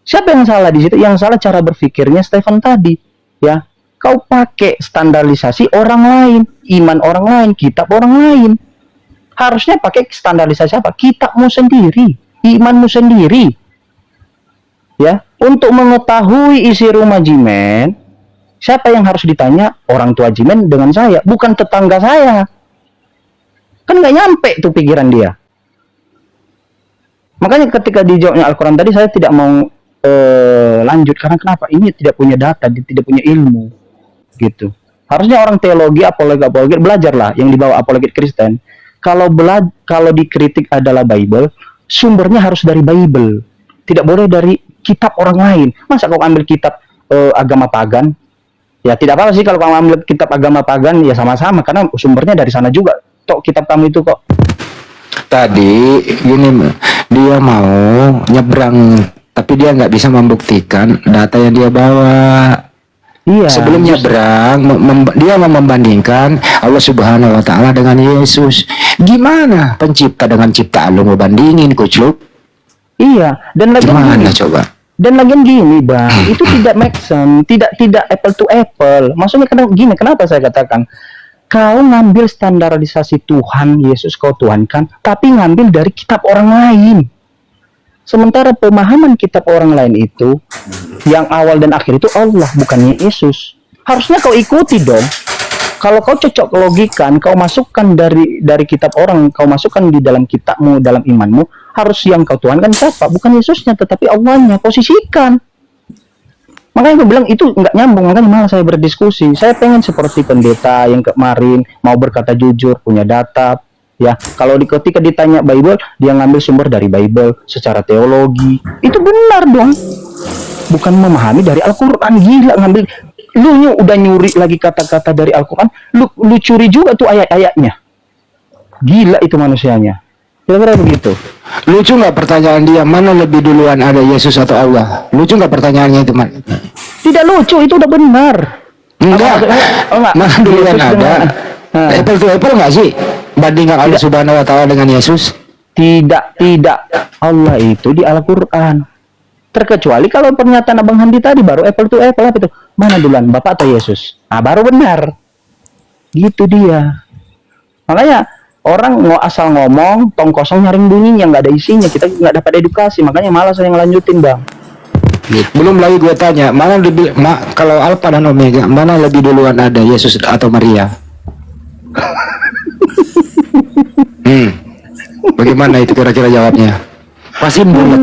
Siapa yang salah di situ? Yang salah cara berpikirnya Stephen tadi. Ya, kau pakai standarisasi orang lain, iman orang lain, kitab orang lain. Harusnya pakai standarisasi apa? Kitabmu sendiri, imanmu sendiri. Ya, untuk mengetahui isi rumah Jimen, siapa yang harus ditanya? Orang tua Jimen dengan saya, bukan tetangga saya. Kan nggak nyampe tuh pikiran dia. Makanya ketika dijawabnya Al-Quran tadi, saya tidak mau lanjut. Karena kenapa? Ini tidak punya data, tidak punya ilmu. Gitu. Harusnya orang teologi, apologet, belajarlah yang dibawa apologet Kristen. Kalau dikritik adalah Bible, sumbernya harus dari Bible. Tidak boleh dari kitab orang lain. Masa kau ambil kitab agama pagan. Ya tidak apa-apa sih kalau kamu ambil kitab agama pagan, ya sama-sama karena sumbernya dari sana juga. Tok kitab kamu itu kok. Tadi gini, dia mau nyebrang tapi dia nggak bisa membuktikan data yang dia bawa. Iya. Sebelum nyebrang, dia mau membandingkan Allah Subhanahu Wa Taala dengan Yesus. Gimana pencipta dengan ciptaan lu mau bandingin, kucluk? Iya. Dan lagi Gimana coba? Dan lagian gini bang, itu tidak make sense, tidak apple to apple. Maksudnya gini, kenapa saya katakan kau ngambil standarisasi Tuhan Yesus kau tuhankan, tapi ngambil dari kitab orang lain. Sementara pemahaman kitab orang lain itu, yang awal dan akhir itu Allah, bukannya Yesus. Harusnya kau ikuti dong. Kalau kau cocok logikan, kau masukkan dari kitab orang, kau masukkan di dalam kitabmu, dalam imanmu, harus yang kau tuhankan siapa? Bukan Yesusnya, tetapi Allahnya. Posisikan. Makanya gue bilang itu nggak nyambung, makanya malah saya berdiskusi. Saya pengen seperti pendeta yang kemarin mau berkata jujur, punya data, ya. Kalau ketika ditanya Bible, dia ngambil sumber dari Bible secara teologi. Itu benar dong. Bukan memahami dari Al-Quran. Gila ngambil. Lu udah nyuri lagi kata-kata dari Al-Quran, lu curi juga tuh ayat-ayatnya. Gila itu manusianya. Kira-kira begitu. Lucu nggak pertanyaan dia, mana lebih duluan ada Yesus atau Allah? Lucu nggak pertanyaannya itu, Man? Tidak lucu, itu udah benar. Enggak. Enggak. Mana duluan Yesus ada? dengan- Apple to apple nggak sih? Bandingkan Allah Subhanahu Wa Taala dengan Yesus? Tidak. Allah itu di Al-Quran. Terkecuali kalau pernyataan Abang Handi tadi baru apple to apple, apa itu? Mana duluan, Bapak atau Yesus? Nah, baru benar. Gitu dia. Makanya orang asal ngomong, tong kosong nyaring bunyinya, nggak ada isinya. Kita nggak dapat edukasi, makanya malas saya ngelanjutin, Bang. Belum lagi gue tanya, mana lebih kalau Alpha dan Omega, mana lebih duluan ada Yesus atau Maria? Bagaimana itu kira-kira jawabnya? Pasti bulat.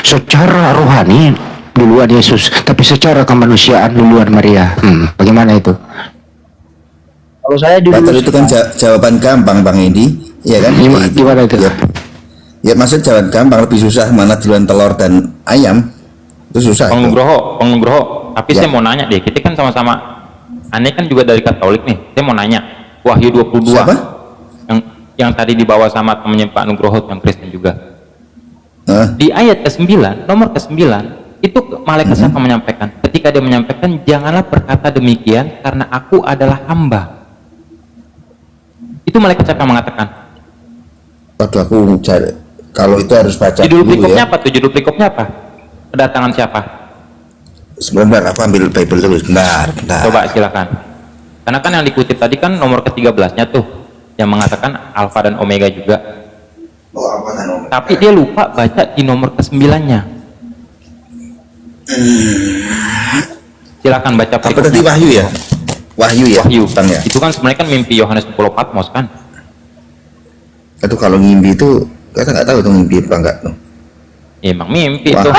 Secara rohani duluan Yesus, tapi secara kemanusiaan duluan Maria. Bagaimana itu? Kalau saya Betul, itu kan jawaban gampang Bang Indi, ya kan? Gimana itu? Ya maksud jawaban gampang, lebih susah mana duluan telur dan ayam. Itu susah. Bang Nugroho, tapi saya mau nanya deh, kita kan sama-sama, aneh kan juga dari Katolik nih, saya mau nanya, Wahyu 22, Siapa? yang tadi dibawa sama temennya Pak Nugroho yang Kristen juga. Di ayat ke-9, nomor ke-9, itu malaikat siapa menyampaikan? Ketika dia menyampaikan, janganlah berkata demikian karena aku adalah hamba. Itu malaikat siapa mengatakan? Waduh, aku cari. Kalau itu harus baca Judul dulu perikopnya ya. apa tuh? Judul perikopnya apa? Kedatangan siapa? Sebentar, aku ambil Bible dulu. Bentar. Coba silakan. Karena kan yang dikutip tadi kan nomor ke-13-nya tuh, yang mengatakan Alfa dan Omega juga. Tapi dia lupa baca di nomor ke-9-nya. Silakan baca Apa tadi Wahyu ya? Wahyu ya? Wahyu. Bang, ya? Itu kan sebenarnya kan mimpi Yohanes 10 Patmos kan? Itu kalau ngimpi itu kita nggak tahu tuh mimpi apa enggak tuh. Ya, emang mimpi Wah. tuh.